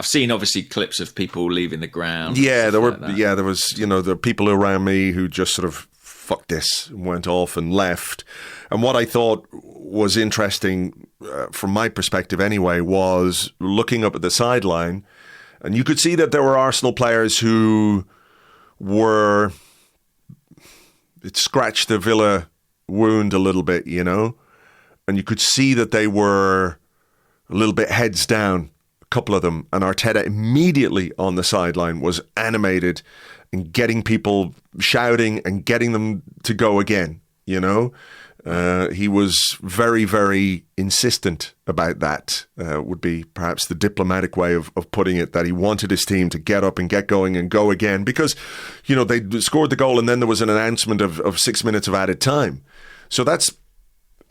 seen obviously clips of people leaving the ground. Yeah, there was the people around me who just sort of fuck this, went off and left. And what I thought was interesting, from my perspective anyway, was looking up at the sideline, and you could see that there were Arsenal players who were, it scratched the Villa wound a little bit, and you could see that they were a little bit heads down, a couple of them, and Arteta immediately on the sideline was animated and getting people shouting and getting them to go again, He was very, very insistent about that, would be perhaps the diplomatic way of putting it, that he wanted his team to get up and get going and go again because, they scored the goal and then there was an announcement of 6 minutes of added time. So that's,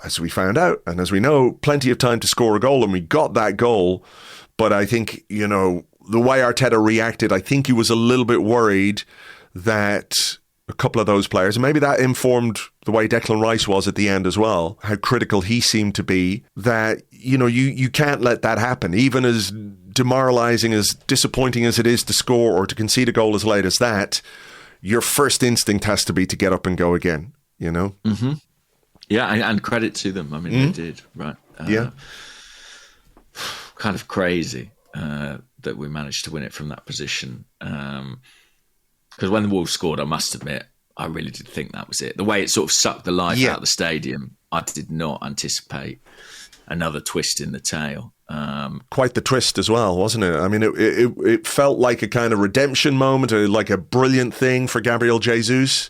as we found out and as we know, plenty of time to score a goal, and we got that goal. But I think, the way Arteta reacted, I think he was a little bit worried that a couple of those players, and maybe that informed the way Declan Rice was at the end as well, how critical he seemed to be, that, you can't let that happen. Even as demoralising, as disappointing as it is to score or to concede a goal as late as that, your first instinct has to be to get up and go again, Mm-hmm. Yeah, and credit to them. I mean, they did, right? Yeah. Kind of crazy that we managed to win it from that position. Because when the Wolves scored, I must admit, I really did think that was it. The way it sort of sucked the life out of the stadium, I did not anticipate another twist in the tail. Quite the twist as well, wasn't it? I mean, it felt like a kind of redemption moment, or like a brilliant thing for Gabriel Jesus.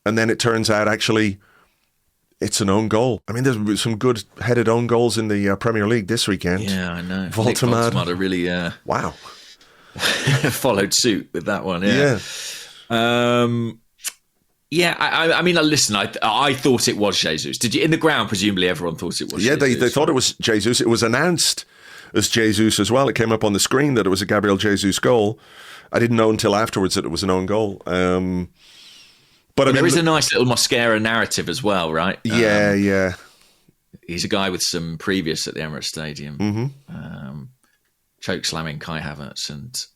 And then it turns out, actually, it's an own goal. I mean, there's some good headed own goals in the Premier League this weekend. Yeah, I know. Voltemade really wow. followed suit with that one. Yeah. I mean, listen, I thought it was Jesus. Did you, in the ground, presumably everyone thought it was Jesus? Yeah, they thought it was Jesus. It was announced as Jesus as well. It came up on the screen that it was a Gabriel Jesus goal. I didn't know until afterwards that it was an own goal. But I mean, there is a nice little Mosquera narrative as well, right? Yeah. He's a guy with some previous at the Emirates Stadium. Mm-hmm. Choke slamming Kai Havertz and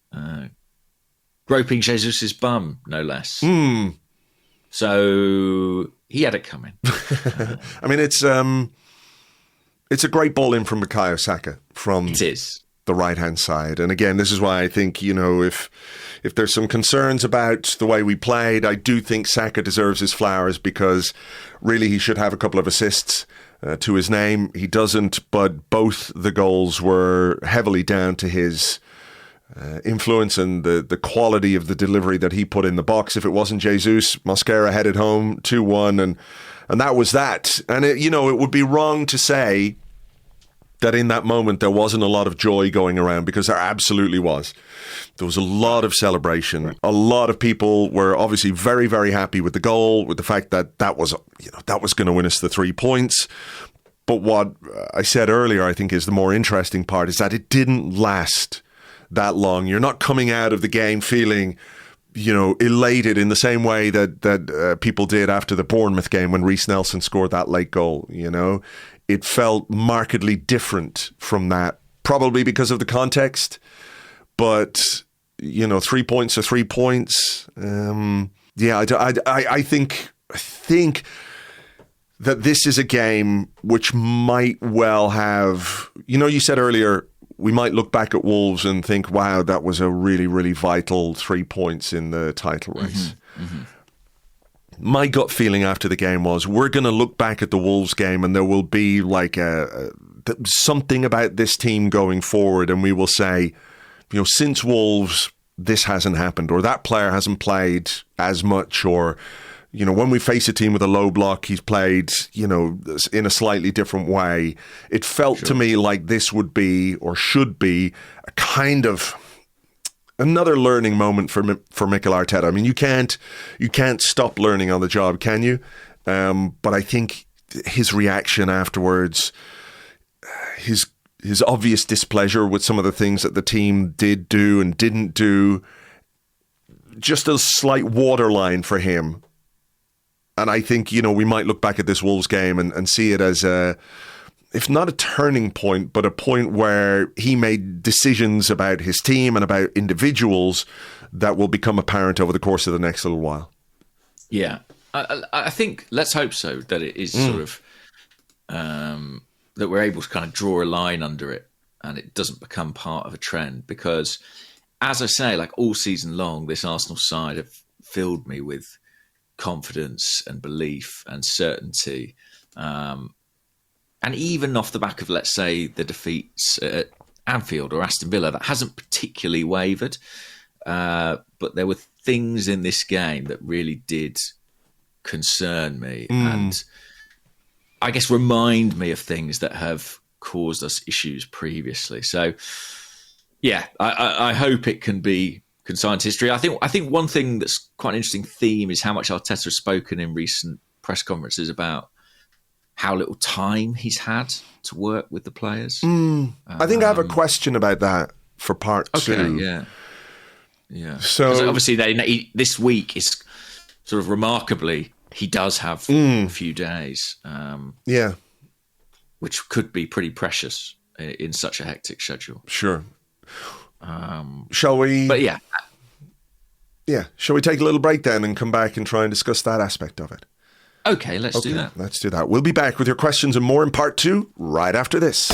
groping Jesus' bum, no less. Mm. So he had it coming. I mean, it's a great ball in from Bukayo Saka from the right-hand side. And again, this is why I think, if there's some concerns about the way we played, I do think Saka deserves his flowers, because really he should have a couple of assists to his name. He doesn't, but both the goals were heavily down to his influence and the quality of the delivery that he put in the box. If it wasn't Jesus, Mosquera headed home 2-1, and that was that. And it would be wrong to say that in that moment there wasn't a lot of joy going around, because there absolutely was. There was a lot of celebration. Right. A lot of people were obviously very, very happy with the goal, with the fact that was going to win us the 3 points. But what I said earlier, I think, is the more interesting part, is that it didn't last that long. You're not coming out of the game feeling, elated in the same way that people did after the Bournemouth game when Reece Nelson scored that late goal. It felt markedly different from that, probably because of the context. But 3 points are 3 points. I think that this is a game which might well have. You said earlier, we might look back at Wolves and think, wow, that was a really, really vital 3 points in the title race. Mm-hmm. Mm-hmm. My gut feeling after the game was, we're going to look back at the Wolves game and there will be like something about this team going forward, and we will say, since Wolves, this hasn't happened, or that player hasn't played as much, or when we face a team with a low block, he's played, in a slightly different way. It felt to me like this would be, or should be, a kind of another learning moment for Mikel Arteta. I mean, you can't stop learning on the job, can you? But I think his reaction afterwards, his obvious displeasure with some of the things that the team did do and didn't do, just a slight waterline for him. And I think, we might look back at this Wolves game and see it as if not a turning point, but a point where he made decisions about his team and about individuals that will become apparent over the course of the next little while. Yeah. I think, let's hope so, that it is sort of, that we're able to kind of draw a line under it and it doesn't become part of a trend. Because, as I say, like all season long, this Arsenal side have filled me with confidence and belief and certainty. And even off the back of, let's say, the defeats at Anfield or Aston Villa, that hasn't particularly wavered. But there were things in this game that really did concern me and I guess remind me of things that have caused us issues previously. So, yeah, I hope it can be consigned to history. I think one thing that's quite an interesting theme is how much Arteta has spoken in recent press conferences about how little time he's had to work with the players. I think I have a question about that for part two. Yeah. So obviously, this week is sort of remarkably, he does have a few days. Which could be pretty precious in such a hectic schedule. Sure. Shall we? But yeah. Yeah. Shall we take a little break then and come back and try and discuss that aspect of it? Okay, let's do that. Let's do that. We'll be back with your questions and more in part two right after this.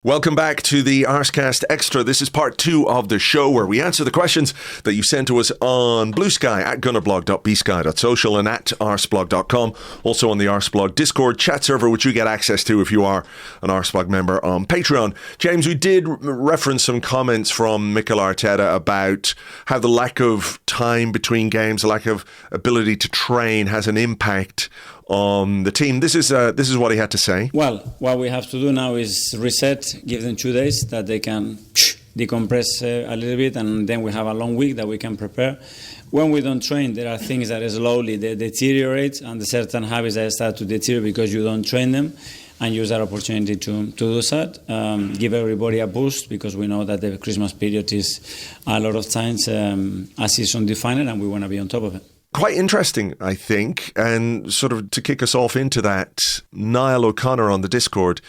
Welcome back to the Arsecast Extra. This is part two of the show where we answer the questions that you sent to us on Blue Sky at gunnerblog.bsky.social and at arseblog.com. Also on the Arseblog Discord chat server, which you get access to if you are an Arseblog member on Patreon. James, we did reference some comments from Mikel Arteta about how the lack of time between games, the lack of ability to train has an impact on the team. This is what he had to say. Well, what we have to do now is reset, give them 2 days that they can decompress a little bit, and then we have a long week that we can prepare. When we don't train, there are things that slowly they deteriorate, and the certain habits that start to deteriorate because you don't train them, and use that opportunity to do that. Give everybody a boost, because we know that the Christmas period is a lot of times a season defining, and we want to be on top of it. Quite interesting, I think, and sort of to kick us off into that, Niall O'Connor on the Discord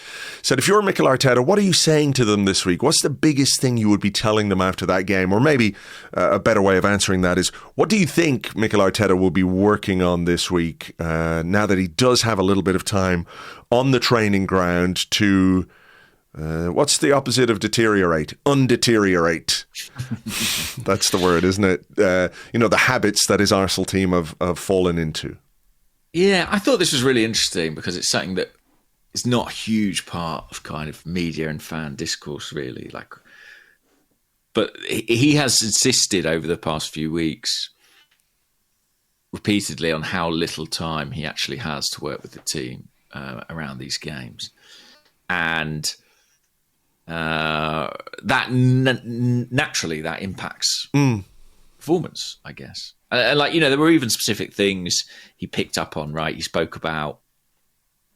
said, if you're Mikel Arteta, what are you saying to them this week? What's the biggest thing you would be telling them after that game? Or maybe a better way of answering that is, what do you think Mikel Arteta will be working on this week now that he does have a little bit of time on the training ground to... what's the opposite of deteriorate? Undeteriorate. That's the word, isn't it? The habits that his Arsenal team have fallen into. Yeah, I thought this was really interesting because it's something that is not a huge part of kind of media and fan discourse, really. But he has insisted over the past few weeks repeatedly on how little time he actually has to work with the team around these games. And that naturally that impacts performance, I guess. And there were even specific things he picked up on, right? He spoke about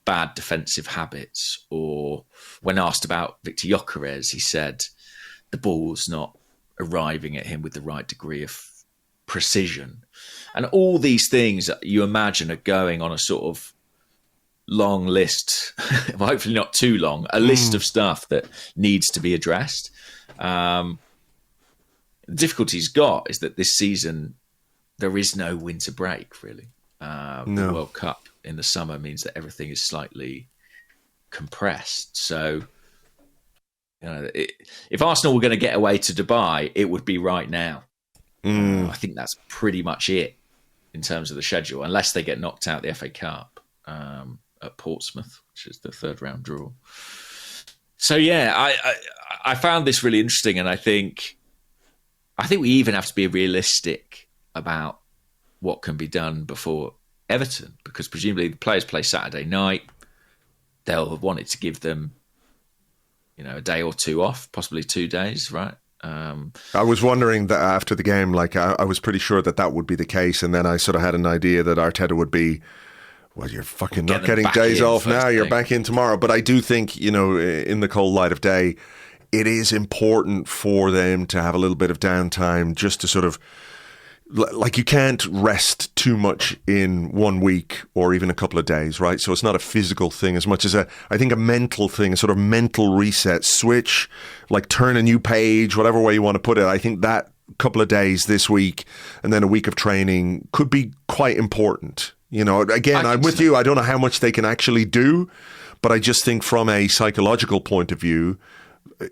bad defensive habits, or when asked about Viktor Gyokeres, he said the ball's not arriving at him with the right degree of precision. And all these things that you imagine are going on a sort of long list, well, hopefully not too long, a list of stuff that needs to be addressed. The difficulty he's got is that this season there is no winter break, really. The World Cup in the summer means that everything is slightly compressed. So if Arsenal were going to get away to Dubai, it would be right now. I think that's pretty much it in terms of the schedule, unless they get knocked out the FA Cup at Portsmouth, which is the third round draw. So yeah, I found this really interesting, and I think we even have to be realistic about what can be done before Everton, because presumably the players play Saturday night. They'll have wanted to give them, a day or two off, possibly 2 days, right? I was wondering that after the game, like I was pretty sure that would be the case, and then I sort of had an idea that Arteta would be, well, you're fucking not getting days off now, you're back in tomorrow. But I do think, in the cold light of day, it is important for them to have a little bit of downtime, just to sort of, like, you can't rest too much in 1 week or even a couple of days, right? So it's not a physical thing as much as I think a mental thing, a sort of mental reset, switch, like turn a new page, whatever way you want to put it. I think that couple of days this week and then a week of training could be quite important. Again, I'm with you. I don't know how much they can actually do, but I just think from a psychological point of view,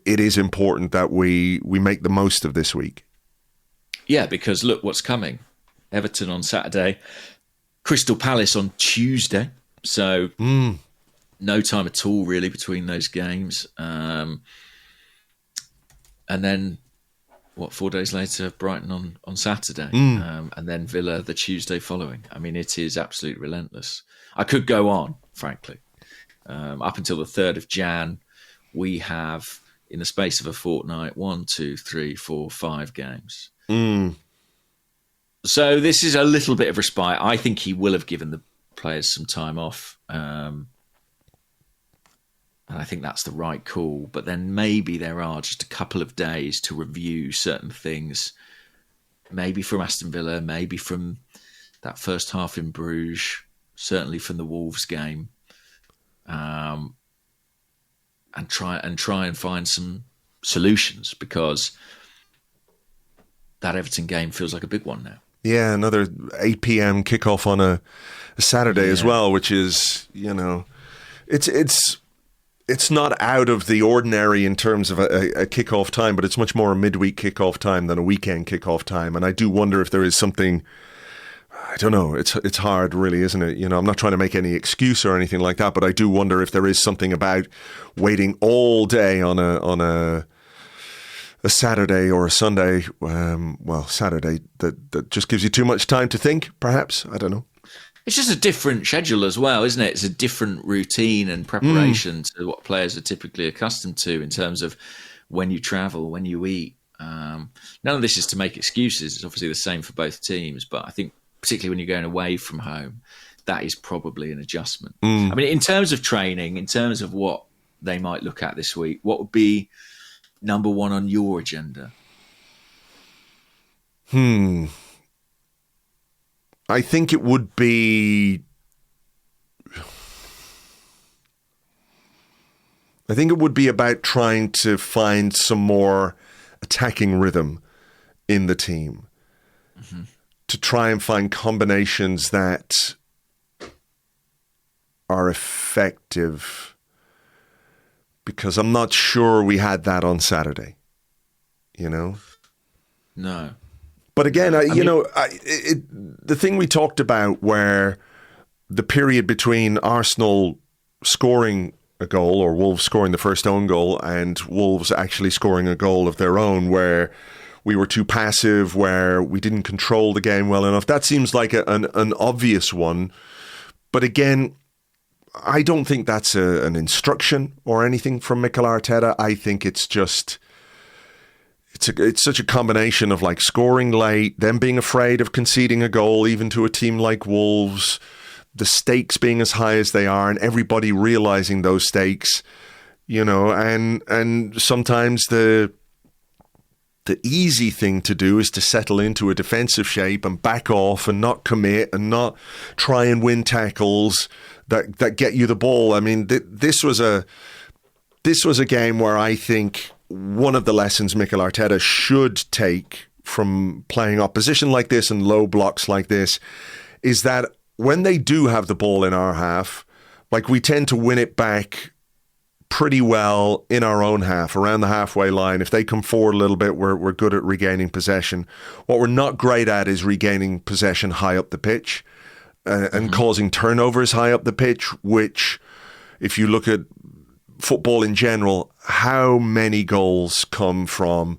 it is important that we make the most of this week. Yeah, because look what's coming. Everton on Saturday, Crystal Palace on Tuesday. So no time at all really between those games. And then, 4 days later, Brighton on Saturday. And then Villa the Tuesday following. I mean, it is absolutely relentless. I could go on, frankly. Up until the 3rd of Jan, we have, in the space of a fortnight, 1, 2, 3, 4, 5 games. So this is a little bit of respite. I think he will have given the players some time off. And I think that's the right call. But then maybe there are just a couple of days to review certain things. Maybe from Aston Villa, maybe from that first half in Bruges, certainly from the Wolves game. And try and find some solutions, because that Everton game feels like a big one now. Yeah, another 8 p.m. kickoff on a Saturday as well, which is, it's not out of the ordinary in terms of a kickoff time, but it's much more a midweek kickoff time than a weekend kickoff time. And I do wonder if there is something, I don't know, it's hard really, isn't it? I'm not trying to make any excuse or anything like that, but I do wonder if there is something about waiting all day on a Saturday or a Sunday, Saturday, that just gives you too much time to think, perhaps. I don't know. It's just a different schedule as well, isn't it? It's a different routine and preparation to what players are typically accustomed to in terms of when you travel, when you eat. None of this is to make excuses. It's obviously the same for both teams, but I think particularly when you're going away from home, that is probably an adjustment. I mean, in terms of training, in terms of what they might look at this week, what would be number one on your agenda? I think it would be... about trying to find some more attacking rhythm in the team. To try and find combinations that are effective. Because I'm not sure we had that on Saturday. No. But again, the thing we talked about where the period between Arsenal scoring a goal or Wolves scoring the first own goal and Wolves actually scoring a goal of their own, where we were too passive, where we didn't control the game well enough, that seems like an obvious one. But again, I don't think that's an instruction or anything from Mikel Arteta. I think it's just... It's such a combination of like scoring late, them being afraid of conceding a goal, even to a team like Wolves, the stakes being as high as they are, and everybody realizing those stakes, and sometimes the easy thing to do is to settle into a defensive shape and back off and not commit and not try and win tackles that get you the ball. I mean, this was a game where I think one of the lessons Mikel Arteta should take from playing opposition like this and low blocks like this is that when they do have the ball in our half, like we tend to win it back pretty well in our own half, around the halfway line. If they come forward a little bit, we're good at regaining possession. What we're not great at is regaining possession high up the pitch and causing turnovers high up the pitch, which, if you look at football in general, how many goals come from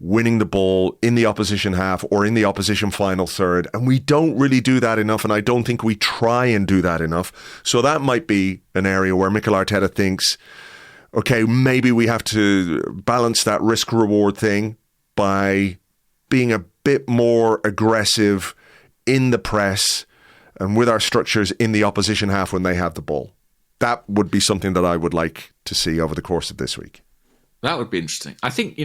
winning the ball in the opposition half or in the opposition final third? And we don't really do that enough, and I don't think we try and do that enough. So that might be an area where Mikel Arteta thinks, okay, maybe we have to balance that risk-reward thing by being a bit more aggressive in the press and with our structures in the opposition half when they have the ball. That would be something that I would like to see over the course of this week. That would be interesting. I think,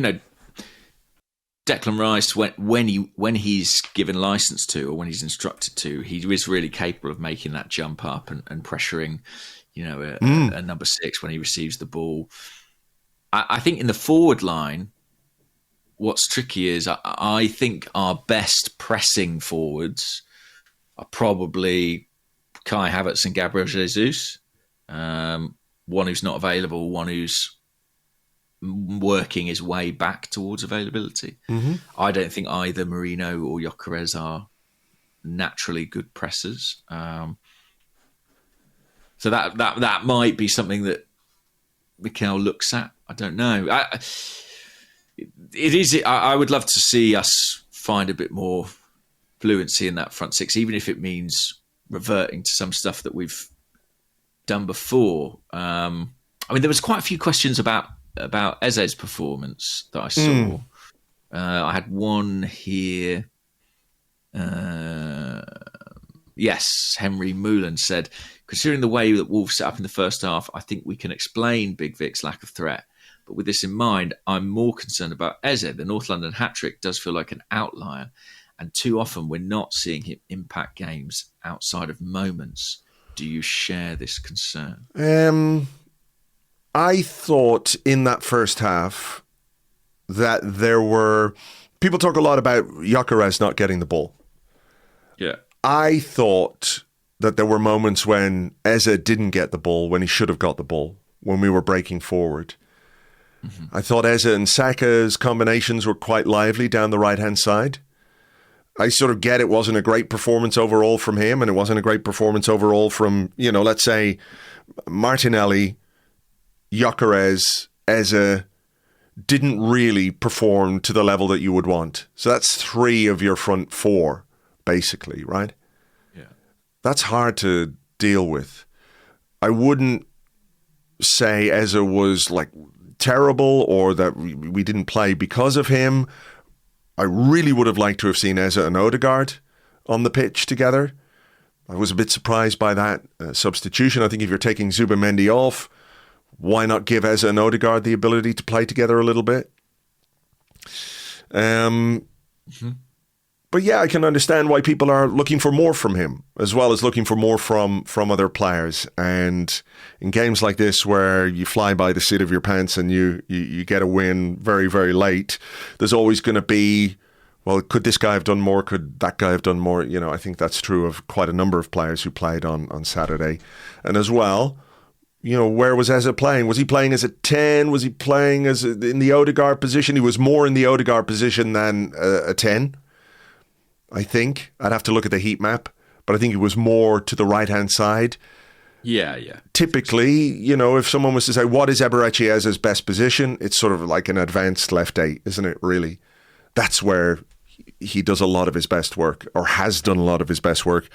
Declan Rice, when he's given license to, or when he's instructed to, he is really capable of making that jump up and pressuring, a number 6 when he receives the ball. I think in the forward line, what's tricky is I think our best pressing forwards are probably Kai Havertz and Gabriel Jesus. One who's not available, one who's working his way back towards availability. Mm-hmm. I don't think either Marino or Gyokeres are naturally good pressers. So that might be something that Mikel looks at. I don't know. I would love to see us find a bit more fluency in that front 6, even if it means reverting to some stuff that we've done before. There was quite a few questions about Eze's performance that I saw. I had one here. Yes, Henry Moulin said, considering the way that Wolves set up in the first half, I think we can explain Big Vic's lack of threat. But with this in mind, I'm more concerned about Eze. The North London hat-trick does feel like an outlier, and too often we're not seeing him impact games outside of moments. Do you share this concern? I thought in that first half that there were... People talk a lot about Gyokeres not getting the ball. Yeah. I thought that there were moments when Eze didn't get the ball when he should have got the ball, when we were breaking forward. Mm-hmm. I thought Eze and Saka's combinations were quite lively down the right-hand side. I sort of get it wasn't a great performance overall from him, and it wasn't a great performance overall from, let's say, Martinelli, Gyokeres, Eze didn't really perform to the level that you would want. So that's 3 of your front 4, basically, right? Yeah. That's hard to deal with. I wouldn't say Eze was like terrible or that we didn't play because of him. I really would have liked to have seen Eze and Odegaard on the pitch together. I was a bit surprised by that substitution. I think if you're taking Zubimendi off, why not give Eze and Odegaard the ability to play together a little bit? But yeah, I can understand why people are looking for more from him, as well as looking for more from other players. And in games like this, where you fly by the seat of your pants and you get a win very, very late, there's always going to be, well, could this guy have done more? Could that guy have done more? I think that's true of quite a number of players who played on Saturday. And as well, where was Eze playing? Was he playing as a 10? Was he playing in the Odegaard position? He was more in the Odegaard position than a 10. I think. I'd have to look at the heat map, but I think it was more to the right-hand side. Yeah. Typically, if someone was to say, what is Eberechi Eze's best position? It's sort of like an advanced left 8, isn't it, really? That's where he does a lot of his best work, or has done a lot of his best work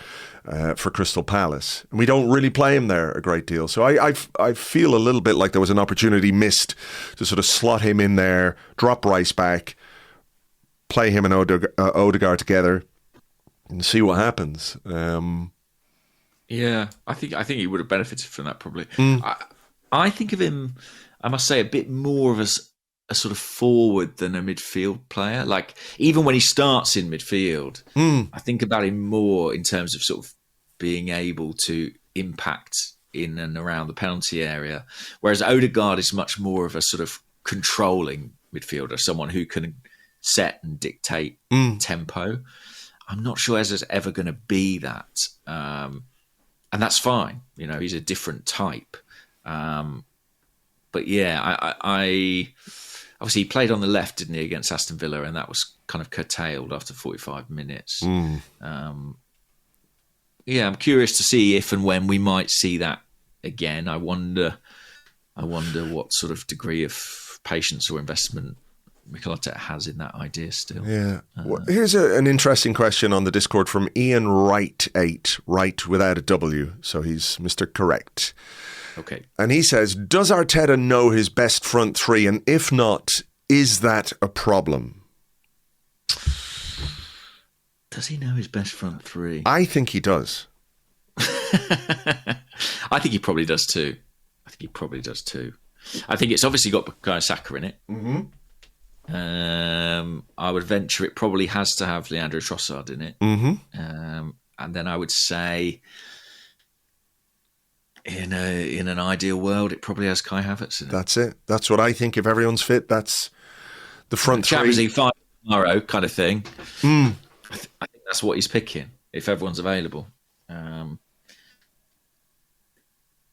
for Crystal Palace. And we don't really play him there a great deal. So I feel a little bit like there was an opportunity missed to sort of slot him in there, drop Rice back, play him and Odegaard together, and see what happens. Yeah, I think he would have benefited from that probably. I think of him, I must say, a bit more of a sort of forward than a midfield player. Like, even when he starts in midfield, I think about him more in terms of sort of being able to impact in and around the penalty area, whereas Odegaard is much more of a sort of controlling midfielder, someone who can set and dictate tempo. I'm not sure Eze's ever going to be that. And that's fine. He's a different type. But yeah, I obviously he played on the left, didn't he, against Aston Villa, and that was kind of curtailed after 45 minutes. Yeah, I'm curious to see if and when we might see that again. I wonder what sort of degree of patience or investment Mikel Arteta has in that idea still. Yeah. Well, here's an interesting question on the Discord from Ian Wright8, Wright without a W, so he's Mr. Correct. Okay. And he says, does Arteta know his best front three? And if not, is that a problem? Does he know his best front three? I think he does. I think he probably does too. I think it's obviously got Bukayo Saka in it. Mm-hmm. I would venture it probably has to have Leandro Trossard in it. Mm-hmm. And then I would say in an ideal world, it probably has Kai Havertz in it. That's it. That's what I think. If everyone's fit, that's the front three. Champions League final tomorrow kind of thing. I think that's what he's picking if everyone's available. And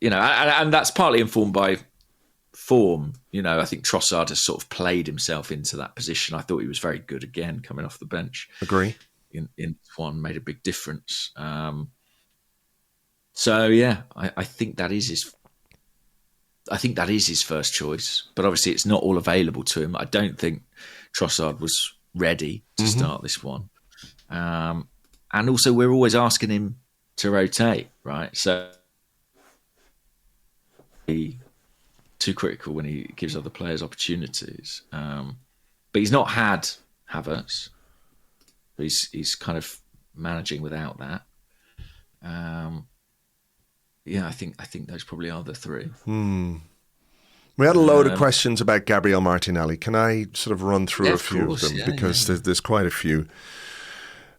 that's partly informed by form. I think Trossard has sort of played himself into that position. I thought he was very good again coming off the bench. Agree. In one made a big difference. So yeah, I think that is his. I think that is his first choice, but obviously it's not all available to him. I don't think Trossard was ready to start this one, and also we're always asking him to rotate, right? So too critical when he gives other players opportunities, but he's not had Havertz. He's kind of managing without that. Yeah, I think those probably are the three. We had a load of questions about Gabriel Martinelli. Can I sort of run through a few of them? Because there's quite a few.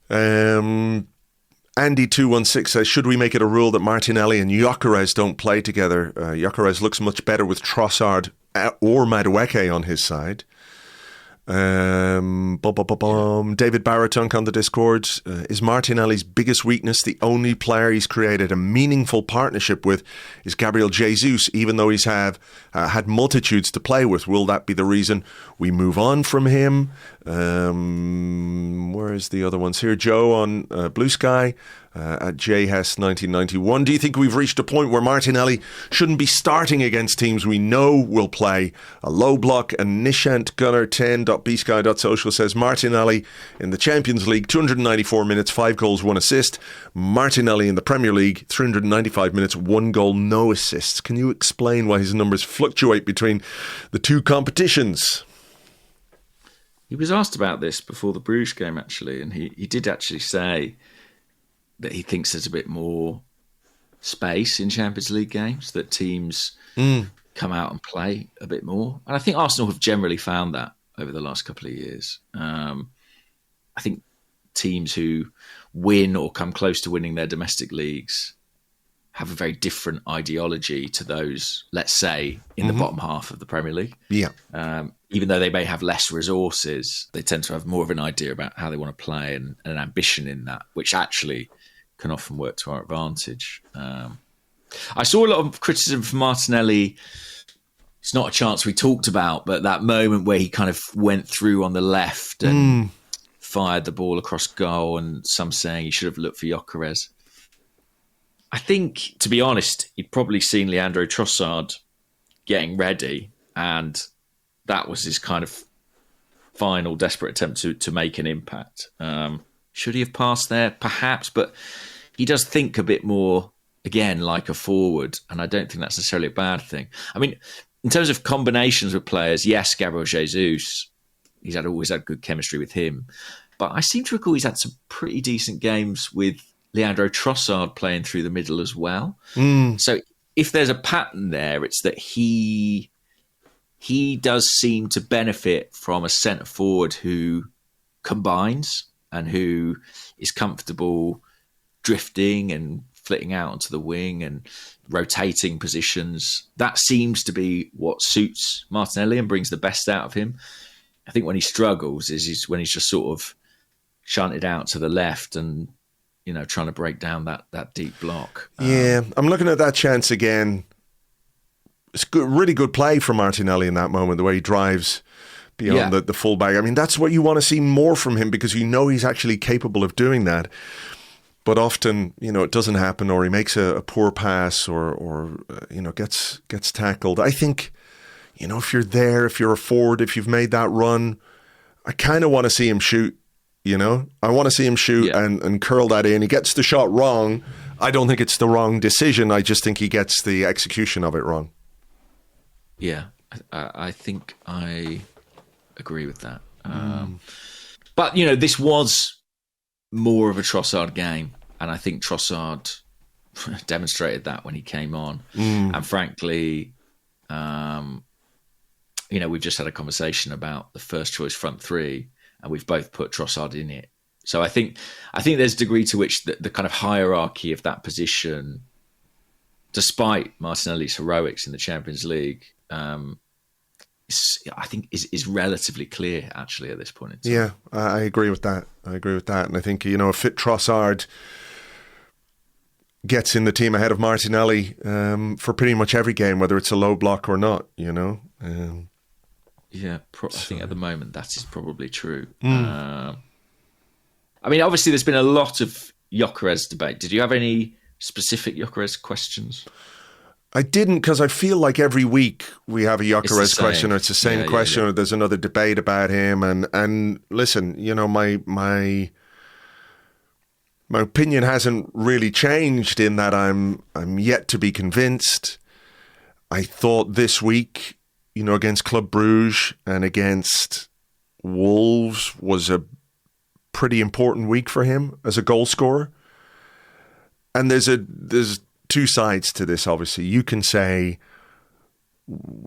Andy216 says, should we make it a rule that Martinelli and Gyokeres don't play together? Gyokeres looks much better with Trossard or Madueke on his side. David Baratunk on the Discord. Is Martinelli's biggest weakness the only player he's created a meaningful partnership with is Gabriel Jesus, even though he's had multitudes to play with? Will that be the reason we move on from him? Where's the other ones here? Joe on Blue Sky at JHES1991. Do you think we've reached a point where Martinelli shouldn't be starting against teams we know will play a low block? And Nishant Gunner 10.bsky.social says Martinelli in the Champions League 294 minutes, 5 goals, 1 assist. Martinelli in the Premier League 395 minutes, 1 goal, no assists. Can you explain why his numbers fluctuate between the two competitions? He was asked about this before the Bruges game, actually, and he did actually say that he thinks there's a bit more space in Champions League games, that teams come out and play a bit more. And I think Arsenal have generally found that over the last couple of years. I think teams who win or come close to winning their domestic leagues have a very different ideology to those, let's say, in the bottom half of the Premier League. Yeah. Even though they may have less resources, they tend to have more of an idea about how they want to play and an ambition in that, which actually can often work to our advantage. I saw a lot of criticism for Martinelli. It's not a chance we talked about, but that moment where he kind of went through on the left and fired the ball across goal, and some saying he should have looked for Gyokeres. I think, to be honest, he'd probably seen Leandro Trossard getting ready, and that was his kind of final desperate attempt to make an impact. Should he have passed there? Perhaps, but he does think a bit more, again, like a forward, and I don't think that's necessarily a bad thing. I mean, in terms of combinations with players, yes, Gabriel Jesus, he's always had good chemistry with him, but I seem to recall he's had some pretty decent games with Leandro Trossard playing through the middle as well. So if there's a pattern there, it's that he does seem to benefit from a centre forward who combines and who is comfortable drifting and flitting out onto the wing and rotating positions. That seems to be what suits Martinelli and brings the best out of him. I think when he struggles is when he's just sort of shunted out to the left and, you know, trying to break down that deep block. Yeah, I'm looking at that chance again. it's good, really good play from Martinelli in that moment, the way he drives beyond the fullback. I mean, that's what you want to see more from him, because you know he's actually capable of doing that. But often, it doesn't happen, or he makes a poor pass, or gets tackled. I think, if you're there, if you're a forward, if you've made that run, I kind of want to see him shoot. I want to see him shoot and curl that in. He gets the shot wrong. I don't think it's the wrong decision. I just think he gets the execution of it wrong. Yeah, I think I agree with that. But, this was more of a Trossard game. And I think Trossard demonstrated that when he came on. And frankly, we've just had a conversation about the first choice front three, and we've both put Trossard in it. So I think there's a degree to which the kind of hierarchy of that position, despite Martinelli's heroics in the Champions League, I think is relatively clear actually at this point in time. Yeah, I agree with that. And I think, a fit Trossard gets in the team ahead of Martinelli for pretty much every game, whether it's a low block or not, I think at the moment that is probably true. Obviously there's been a lot of Gyokeres debate. Did you have any specific Gyokeres questions? I didn't, because I feel like every week we have a Gyokeres question, or it's the same question, or there's another debate about him. And listen, my opinion hasn't really changed in that I'm yet to be convinced. I thought this week, against Club Brugge and against Wolves was a pretty important week for him as a goal scorer. And there's two sides to this, obviously. You can say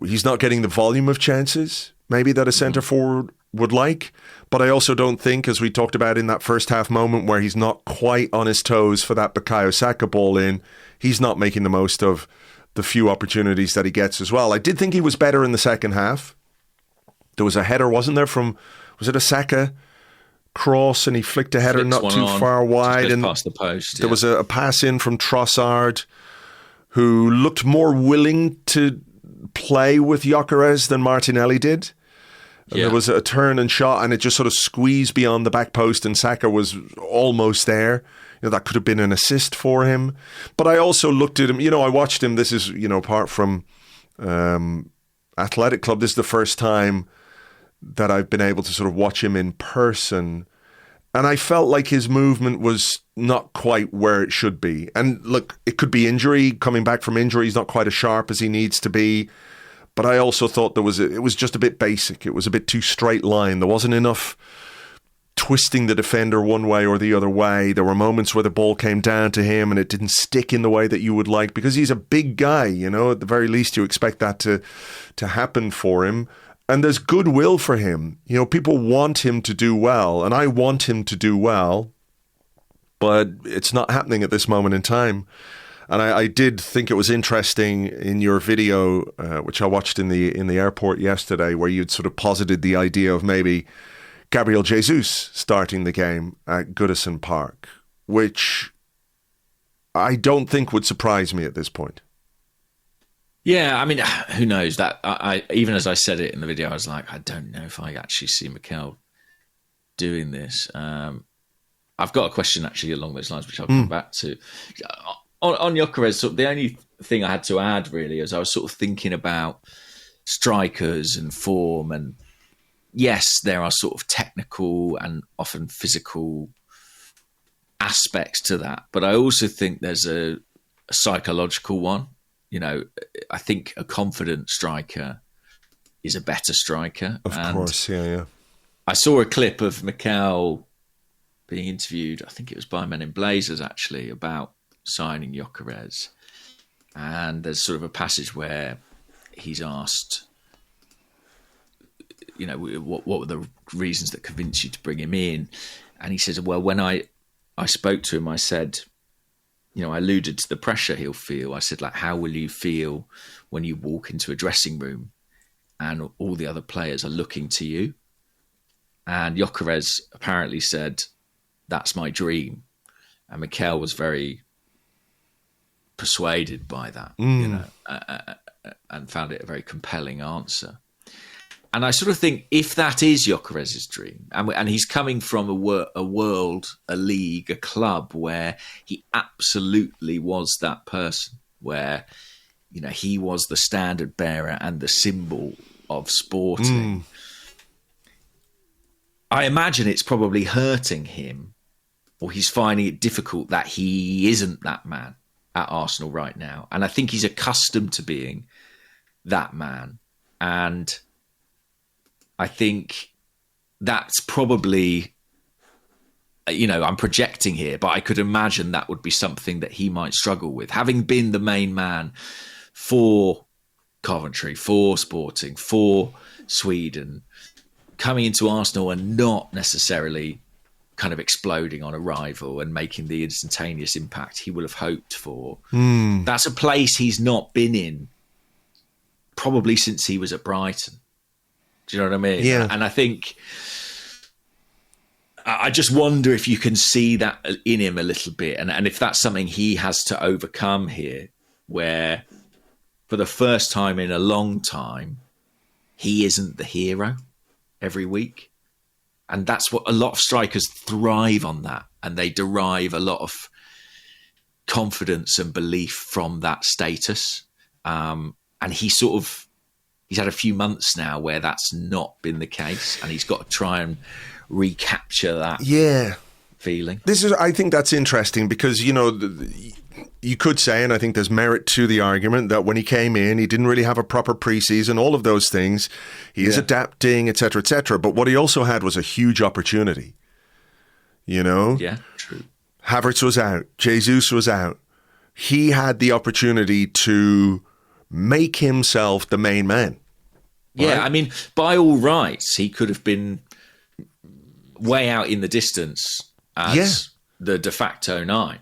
he's not getting the volume of chances maybe that a centre forward would like, but I also don't think, as we talked about in that first half moment where he's not quite on his toes for that Bukayo Saka ball in, he's not making the most of the few opportunities that he gets as well. I did think he was better in the second half. There was a header, wasn't there, was it a Saka cross, and he flicked a header not too far wide, and past the post. There was a pass in from Trossard, who looked more willing to play with Gyokeres than Martinelli did. And there was a turn and shot, and it just sort of squeezed beyond the back post, and Saka was almost there. That could have been an assist for him. But I also looked at him, I watched him. This is, apart from Athletic Club, this is the first time that I've been able to sort of watch him in person. And I felt like his movement was not quite where it should be. And look, it could be injury, coming back from injury. He's not quite as sharp as he needs to be. But I also thought it was just a bit basic. It was a bit too straight line. There wasn't enough twisting the defender one way or the other way. There were moments where the ball came down to him and it didn't stick in the way that you would like, because he's a big guy, at the very least you expect that to happen for him. And there's goodwill for him. People want him to do well, and I want him to do well, but it's not happening at this moment in time. And I did think it was interesting in your video, which I watched in the airport yesterday, where you'd sort of posited the idea of maybe Gabriel Jesus starting the game at Goodison Park, which I don't think would surprise me at this point. Yeah, who knows? That I even as I said it in the video, I was like, I don't know if I actually see Mikel doing this. I've got a question actually along those lines, which I'll come back to. On Gyokeres, so the only thing I had to add really is I was sort of thinking about strikers and form, and yes, there are sort of technical and often physical aspects to that, but I also think there's a psychological one. I think a confident striker is a better striker. Of course, yeah. I saw a clip of Mikel being interviewed, I think it was by Men in Blazers actually, about signing Gyokeres. And there's sort of a passage where he's asked, what were the reasons that convinced you to bring him in? And he says, well, when I spoke to him, I said, I alluded to the pressure he'll feel. I said, how will you feel when you walk into a dressing room and all the other players are looking to you? And Gyokeres apparently said, that's my dream. And Mikel was very persuaded by that, and found it a very compelling answer. And I sort of think if that is Gyokeres' dream, and he's coming from a world, a league, a club where he absolutely was that person, where, you know, he was the standard bearer and the symbol of sporting. I imagine it's probably hurting him, or he's finding it difficult that he isn't that man at Arsenal right now. And I think he's accustomed to being that man. And I think that's probably, you know, I'm projecting here, but I could imagine that would be something that he might struggle with. Having been the main man for Coventry, for Sporting, for Sweden, coming into Arsenal and not necessarily kind of exploding on arrival and making the instantaneous impact he will have hoped for. That's a place he's not been in probably since he was at Brighton. Do you know what I mean? Yeah. And I think, I just wonder if you can see that in him a little bit. And if that's something he has to overcome here, where for the first time in a long time, he isn't the hero every week. And that's what a lot of strikers thrive on, that. And they derive a lot of confidence and belief from that status. And he's had a few months now where that's not been the case, and he's got to try and recapture that feeling. I think that's interesting because, you know, you could say, and I think there's merit to the argument, that when he came in, he didn't really have a proper preseason, all of those things. He is adapting, etc., etc. But what he also had was a huge opportunity. You know? Yeah, true. Havertz was out. Jesus was out. He had the opportunity to make himself the main man. Yeah, right? I mean, by all rights, he could have been way out in the distance as the de facto 9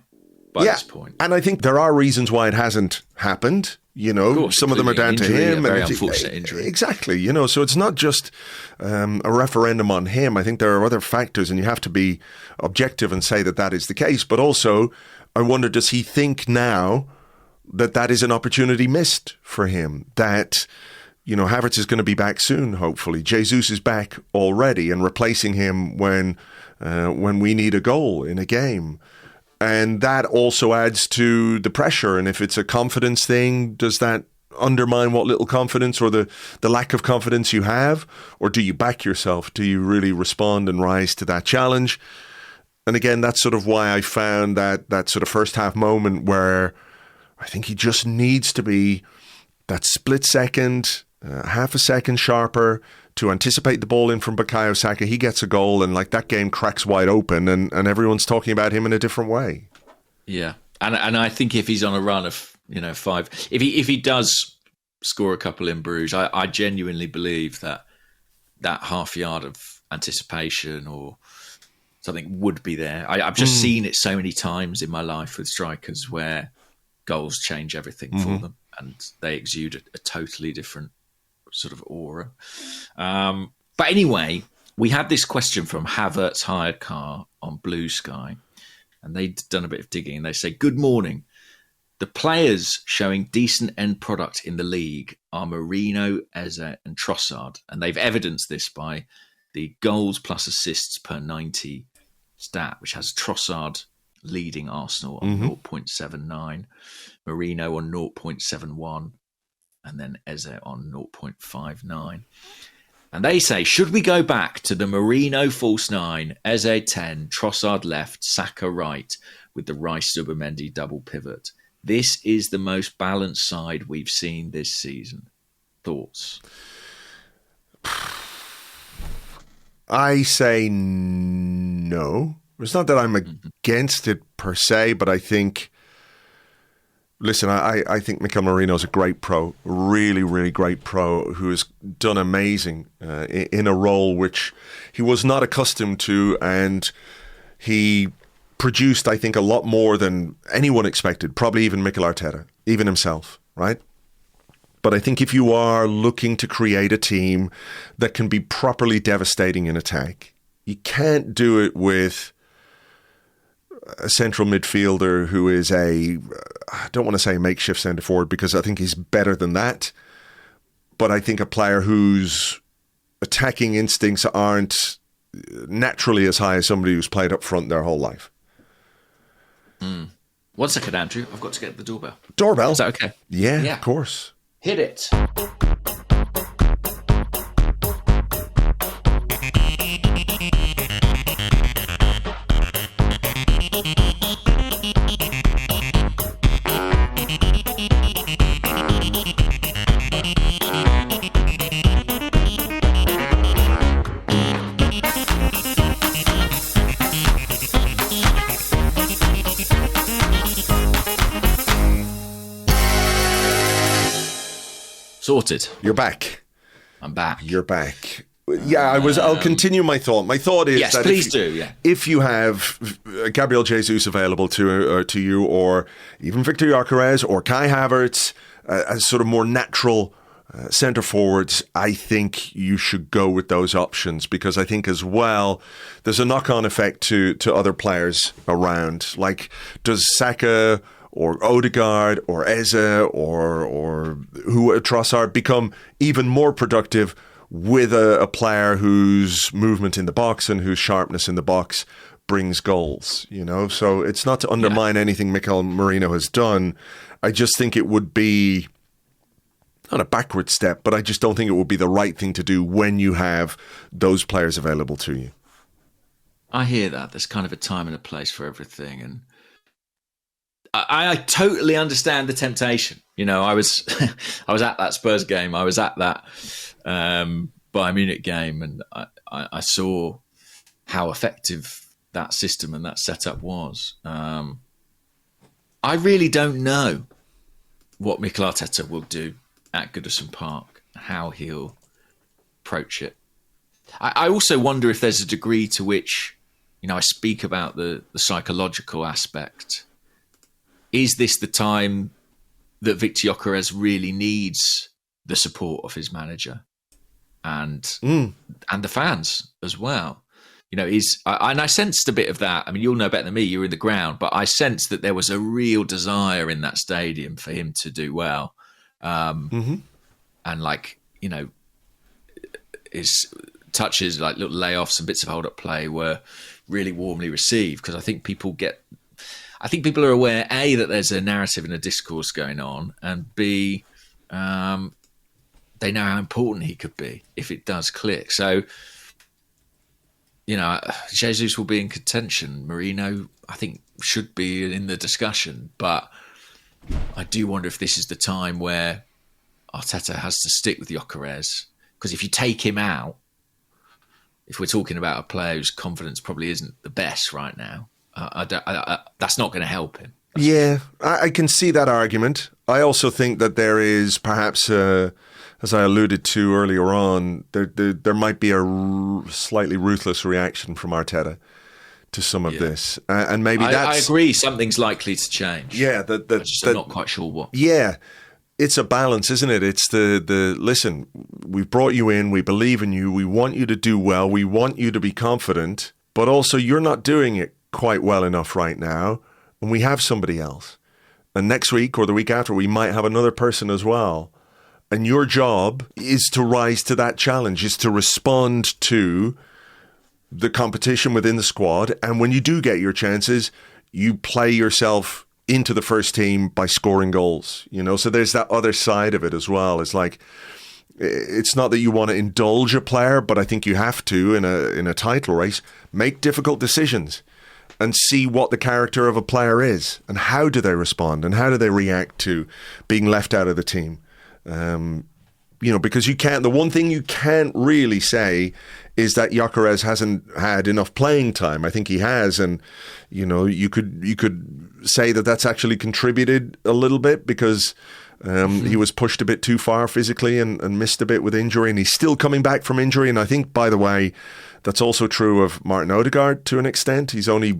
by this point. And I think there are reasons why it hasn't happened. You know, course, some of them are down injury, to him. a very unfortunate injury. Exactly. You know, so it's not just a referendum on him. I think there are other factors, and you have to be objective and say that that is the case. But also, I wonder, does he think now that that is an opportunity missed for him? That, you know, Havertz is going to be back soon, hopefully. Jesus is back already and replacing him when we need a goal in a game. And that also adds to the pressure. And if it's a confidence thing, does that undermine what little confidence or the lack of confidence you have? Or do you back yourself? Do you really respond and rise to that challenge? And again, that's sort of why I found that sort of first half moment where I think he just needs to be that split second, half a second sharper to anticipate the ball in from Bukayo Saka. He gets a goal, and like that game cracks wide open, and everyone's talking about him in a different way. Yeah, and I think if he's on a run of, you know, 5, if he does score a couple in Bruges, I genuinely believe that half yard of anticipation or something would be there. I've just seen it so many times in my life with strikers where goals change everything for them, and they exude a totally different sort of aura. But anyway, we had this question from Havertz Hired Car on Blue Sky, and they'd done a bit of digging, and they say, good morning. The players showing decent end product in the league are Marino, Eze and Trossard, and they've evidenced this by the goals plus assists per 90 stat, which has Trossard leading Arsenal on 0.79, Marino on 0.71, and then Eze on 0.59. And they say, should we go back to the Marino false 9, Eze 10, Trossard left, Saka right, with the Rice-Zubimendi double pivot? This is the most balanced side we've seen this season. Thoughts? I say no. It's not that I'm against it per se, but I think, listen, I think Mikel Marino's a great pro, really, really great pro who has done amazing in a role which he was not accustomed to, and he produced, I think, a lot more than anyone expected, probably even Mikel Arteta, even himself, right? But I think if you are looking to create a team that can be properly devastating in attack, you can't do it with a central midfielder who is I don't want to say makeshift centre forward because I think he's better than that, but I think a player whose attacking instincts aren't naturally as high as somebody who's played up front their whole life. 1 second, Andrew. I've got to get the doorbell. Doorbell? Is that okay? Yeah, of course. Hit it. Sorted. You're back. I'm back. You're back. Yeah, I'll continue my thought. My thought is that please do. Yeah. If you have Gabriel Jesus available to you, or even Viktor Gyokeres or Kai Havertz as sort of more natural centre forwards, I think you should go with those options, because I think as well there's a knock-on effect to other players around. Like, does Saka or Odegaard or Eze or Trossard become even more productive with a player whose movement in the box and whose sharpness in the box brings goals, you know? So it's not to undermine anything Mikel Merino has done. I just think it would be not a backward step, but I just don't think it would be the right thing to do when you have those players available to you. I hear that. There's kind of a time and a place for everything, and I totally understand the temptation. You know, I was at that Spurs game. I was at that Bayern Munich game, and I saw how effective that system and that setup was. I really don't know what Mikel Arteta will do at Goodison Park, how he'll approach it. I also wonder if there's a degree to which, you know, I speak about the psychological aspect. Is this the time that Viktor Gyokeres really needs the support of his manager and the fans as well? You know, and I sensed a bit of that. I mean, you'll know better than me. You were in the ground, but I sensed that there was a real desire in that stadium for him to do well. And like, you know, his touches, like little layoffs and bits of hold-up play, were really warmly received, because I think people are aware, A, that there's a narrative and a discourse going on, and B, they know how important he could be if it does click. So, you know, Jesus will be in contention. Merino, I think, should be in the discussion. But I do wonder if this is the time where Arteta has to stick with Gyokeres. Because if you take him out, if we're talking about a player whose confidence probably isn't the best right now, that's not going to help him. Yeah, I can see that argument. I also think that there is perhaps, as I alluded to earlier on, there might be a slightly ruthless reaction from Arteta to some of this. And maybe I agree, something's likely to change. Yeah. I'm not quite sure what. Yeah. It's a balance, isn't it? It's the listen, we've brought you in, we believe in you, we want you to do well, we want you to be confident, but also you're not doing it quite well enough right now, and we have somebody else. And next week or the week after, we might have another person as well. And your job is to rise to that challenge, is to respond to the competition within the squad. And when you do get your chances, you play yourself into the first team by scoring goals, you know? So there's that other side of it as well. It's like, it's not that you want to indulge a player, but I think you have to, in a title race, make difficult decisions and see what the character of a player is and how do they respond and how do they react to being left out of the team. You know, because the one thing you can't really say is that Gyokeres hasn't had enough playing time. I think he has, and you know, you could say that that's actually contributed a little bit, because he was pushed a bit too far physically and missed a bit with injury, and he's still coming back from injury. And I think, by the way, that's also true of Martin Odegaard to an extent. He's only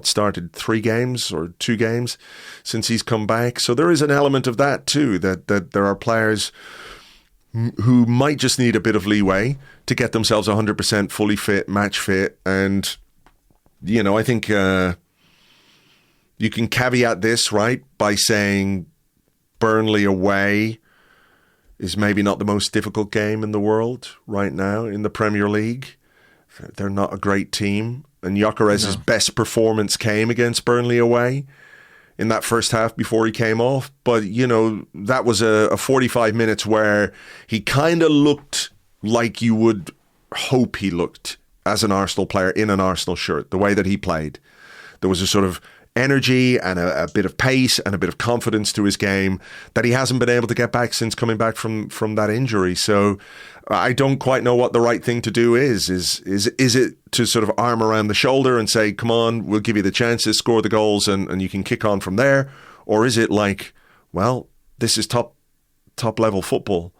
started 3 games or 2 games since he's come back, so there is an element of that too, that there are players who might just need a bit of leeway to get themselves 100% fully fit, match fit. And, you know, I think You can caveat this, right, by saying Burnley away is maybe not the most difficult game in the world right now in the Premier League. They're not a great team. And Gyokeres' best performance came against Burnley away in that first half before he came off. But, you know, that was a 45 minutes where he kind of looked like you would hope he looked as an Arsenal player in an Arsenal shirt, the way that he played. There was a sort of energy and a bit of pace and a bit of confidence to his game that he hasn't been able to get back since coming back from that injury. So I don't quite know what the right thing to do is. Is it to sort of arm around the shoulder and say, come on, we'll give you the chances, score the goals and you can kick on from there? Or is it like, well, this is top level football.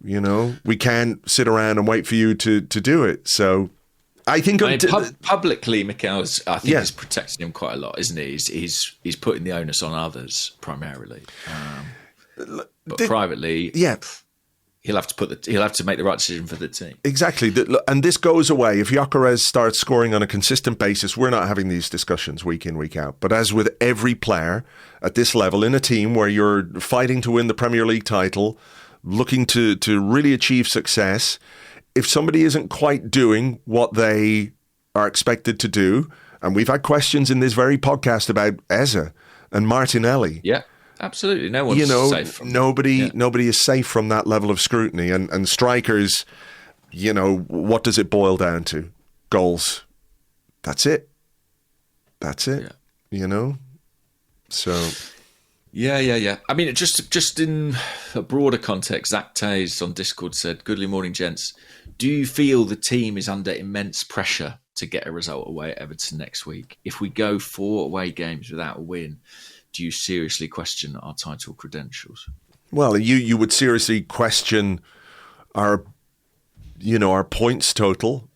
You know, we can't sit around and wait for you to do it. So I think publicly, Mikel's, I think, is protecting him quite a lot, isn't he? He's putting the onus on others primarily, but privately, he'll have to make the right decision for the team. Exactly, and this goes away if Gyokeres starts scoring on a consistent basis. We're not having these discussions week in, week out. But as with every player at this level in a team where you're fighting to win the Premier League title, looking to really achieve success. If somebody isn't quite doing what they are expected to do, and we've had questions in this very podcast about Eze and Martinelli. Yeah, absolutely. No one's safe from nobody is safe from that level of scrutiny. And strikers, you know, what does it boil down to? Goals. That's it. Yeah. You know? So... Yeah. I mean, just in a broader context, Zach Tays on Discord said, "Goodly morning, gents. Do you feel the team is under immense pressure to get a result away at Everton next week? If we go 4 away games without a win, do you seriously question our title credentials?" Well, you would seriously question our points total.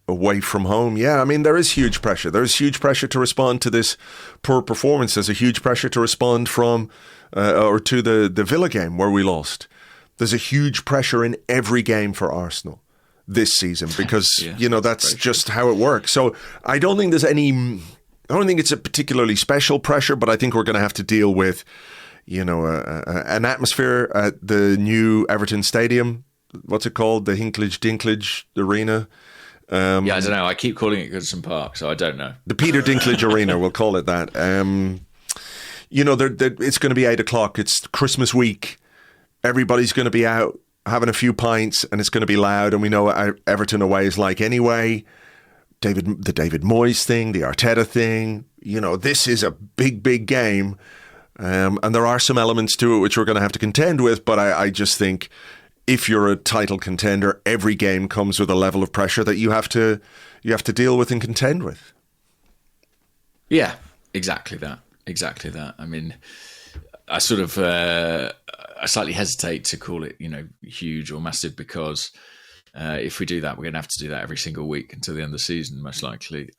Away from home. Yeah, I mean, there is huge pressure. There is huge pressure to respond to this poor performance. There's a huge pressure to respond from to the Villa game where we lost. There's a huge pressure in every game for Arsenal this season because, that's just how it works. So I don't think it's a particularly special pressure, but I think we're going to have to deal with, an atmosphere at the new Everton Stadium. What's it called? The Dinklage Arena. I don't know. I keep calling it Goodison Park, so I don't know. The Peter Dinklage Arena, we'll call it that. It's going to be 8 o'clock. It's Christmas week. Everybody's going to be out having a few pints, and it's going to be loud. And we know what Everton away is like anyway. The David Moyes thing, the Arteta thing. This is a big, big game, and there are some elements to it which we're going to have to contend with. But I just think, if you're a title contender, every game comes with a level of pressure that you have to deal with and contend with. Yeah, exactly that. I mean, I sort of I slightly hesitate to call it, huge or massive because if we do that, we're going to have to do that every single week until the end of the season, most likely.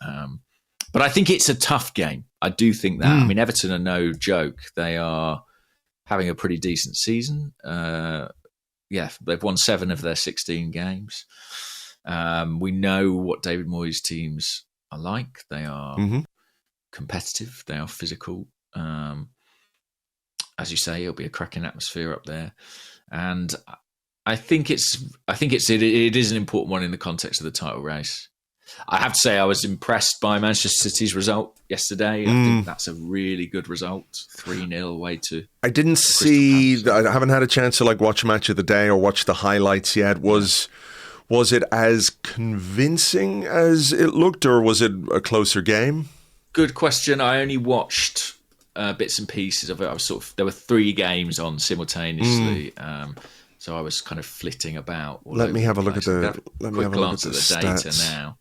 But I think it's a tough game. I do think that. I mean, Everton are no joke. They are having a pretty decent season. They've won 7 of their 16 games. We know what David Moyes' teams are like. They are competitive. They are physical. As you say, it'll be a cracking atmosphere up there, and I think it is an important one in the context of the title race. I have to say, I was impressed by Manchester City's result yesterday. I think that's a really good result. 3-0 away to. I didn't see. I haven't had a chance to watch Match of the Day or watch the highlights yet. Was it as convincing as it looked, or was it a closer game? Good question. I only watched bits and pieces of it. There were 3 games on simultaneously. So I was kind of flitting about. Let me have a look at the. Let me have a glance at the data now.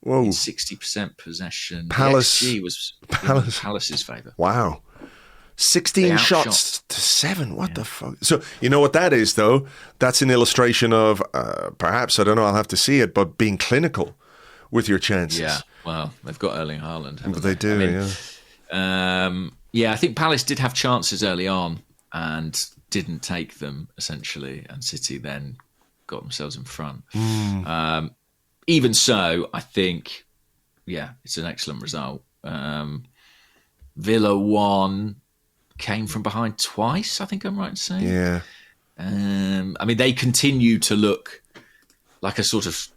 Whoa! 60% possession. Palace. The XG was in Palace's favour. Wow. 16 shots to 7. What the fuck? So you know what that is, though? That's an illustration of perhaps, I don't know, I'll have to see it, but being clinical with your chances. Yeah. Well, they've got Erling Haaland. But they do. I think Palace did have chances early on and didn't take them, essentially, and City then got themselves in front. Even so, I think it's an excellent result. Villa won, came from behind twice, I think I'm right in saying. Yeah. I mean, they continue to look like a sort of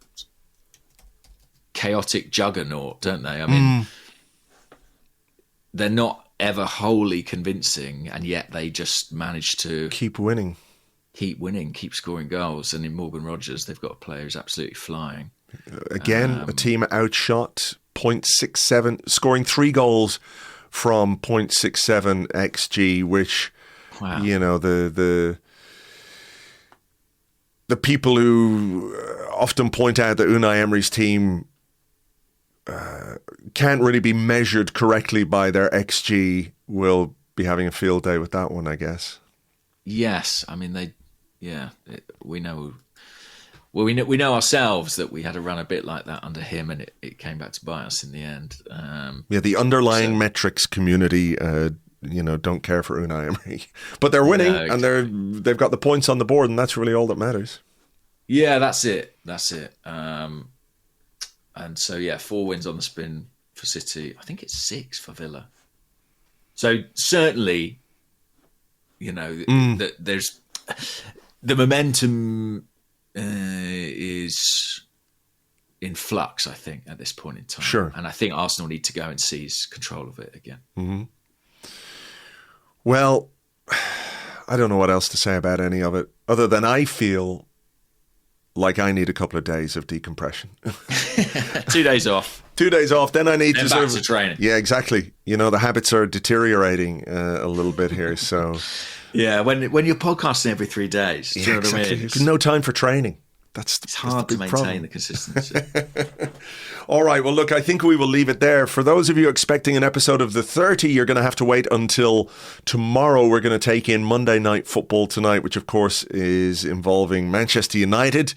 chaotic juggernaut, don't they? I mean, they're not ever wholly convincing, and yet they just manage to keep winning, keep scoring goals. And in Morgan Rogers, they've got a player who's absolutely flying. Again, a team outshot 0.67, scoring 3 goals from 0.67 XG, which, you know, the people who often point out that Unai Emery's team can't really be measured correctly by their XG will be having a field day with that one, I guess. Yes, I mean we know. Well, we know ourselves that we had to run a bit like that under him, and it came back to bite us in the end. The underlying metrics community, don't care for Unai Emery, but they're winning, and they've got the points on the board, and that's really all that matters. Yeah, that's it. And so 4 wins on the spin for City. I think it's 6 for Villa. So certainly, that there's the momentum is in flux, I think, at this point in time. Sure. And I think Arsenal need to go and seize control of it again. Mm-hmm. Well, I don't know what else to say about any of it, other than I feel like I need a couple of days of decompression. 2 days off. 2 days off, then I need then to back to training. Yeah, exactly. The habits are deteriorating a little bit here, so... Yeah, when you're podcasting every 3 days, do you know what I mean? There's no time for training. It's hard to maintain the consistency. All right, well, look, I think we will leave it there. For those of you expecting an episode of The 30, you're going to have to wait until tomorrow. We're going to take in Monday Night Football tonight, which, of course, is involving Manchester United,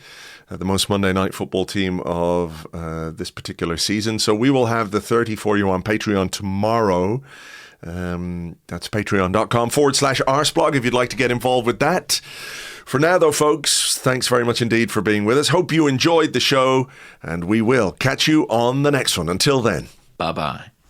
the most Monday Night Football team of this particular season. So we will have The 30 for you on Patreon tomorrow. That's patreon.com/Arseblog if you'd like to get involved with that. For now, though, folks, thanks very much indeed for being with us. Hope you enjoyed the show, and we will catch you on the next one. Until then, bye-bye.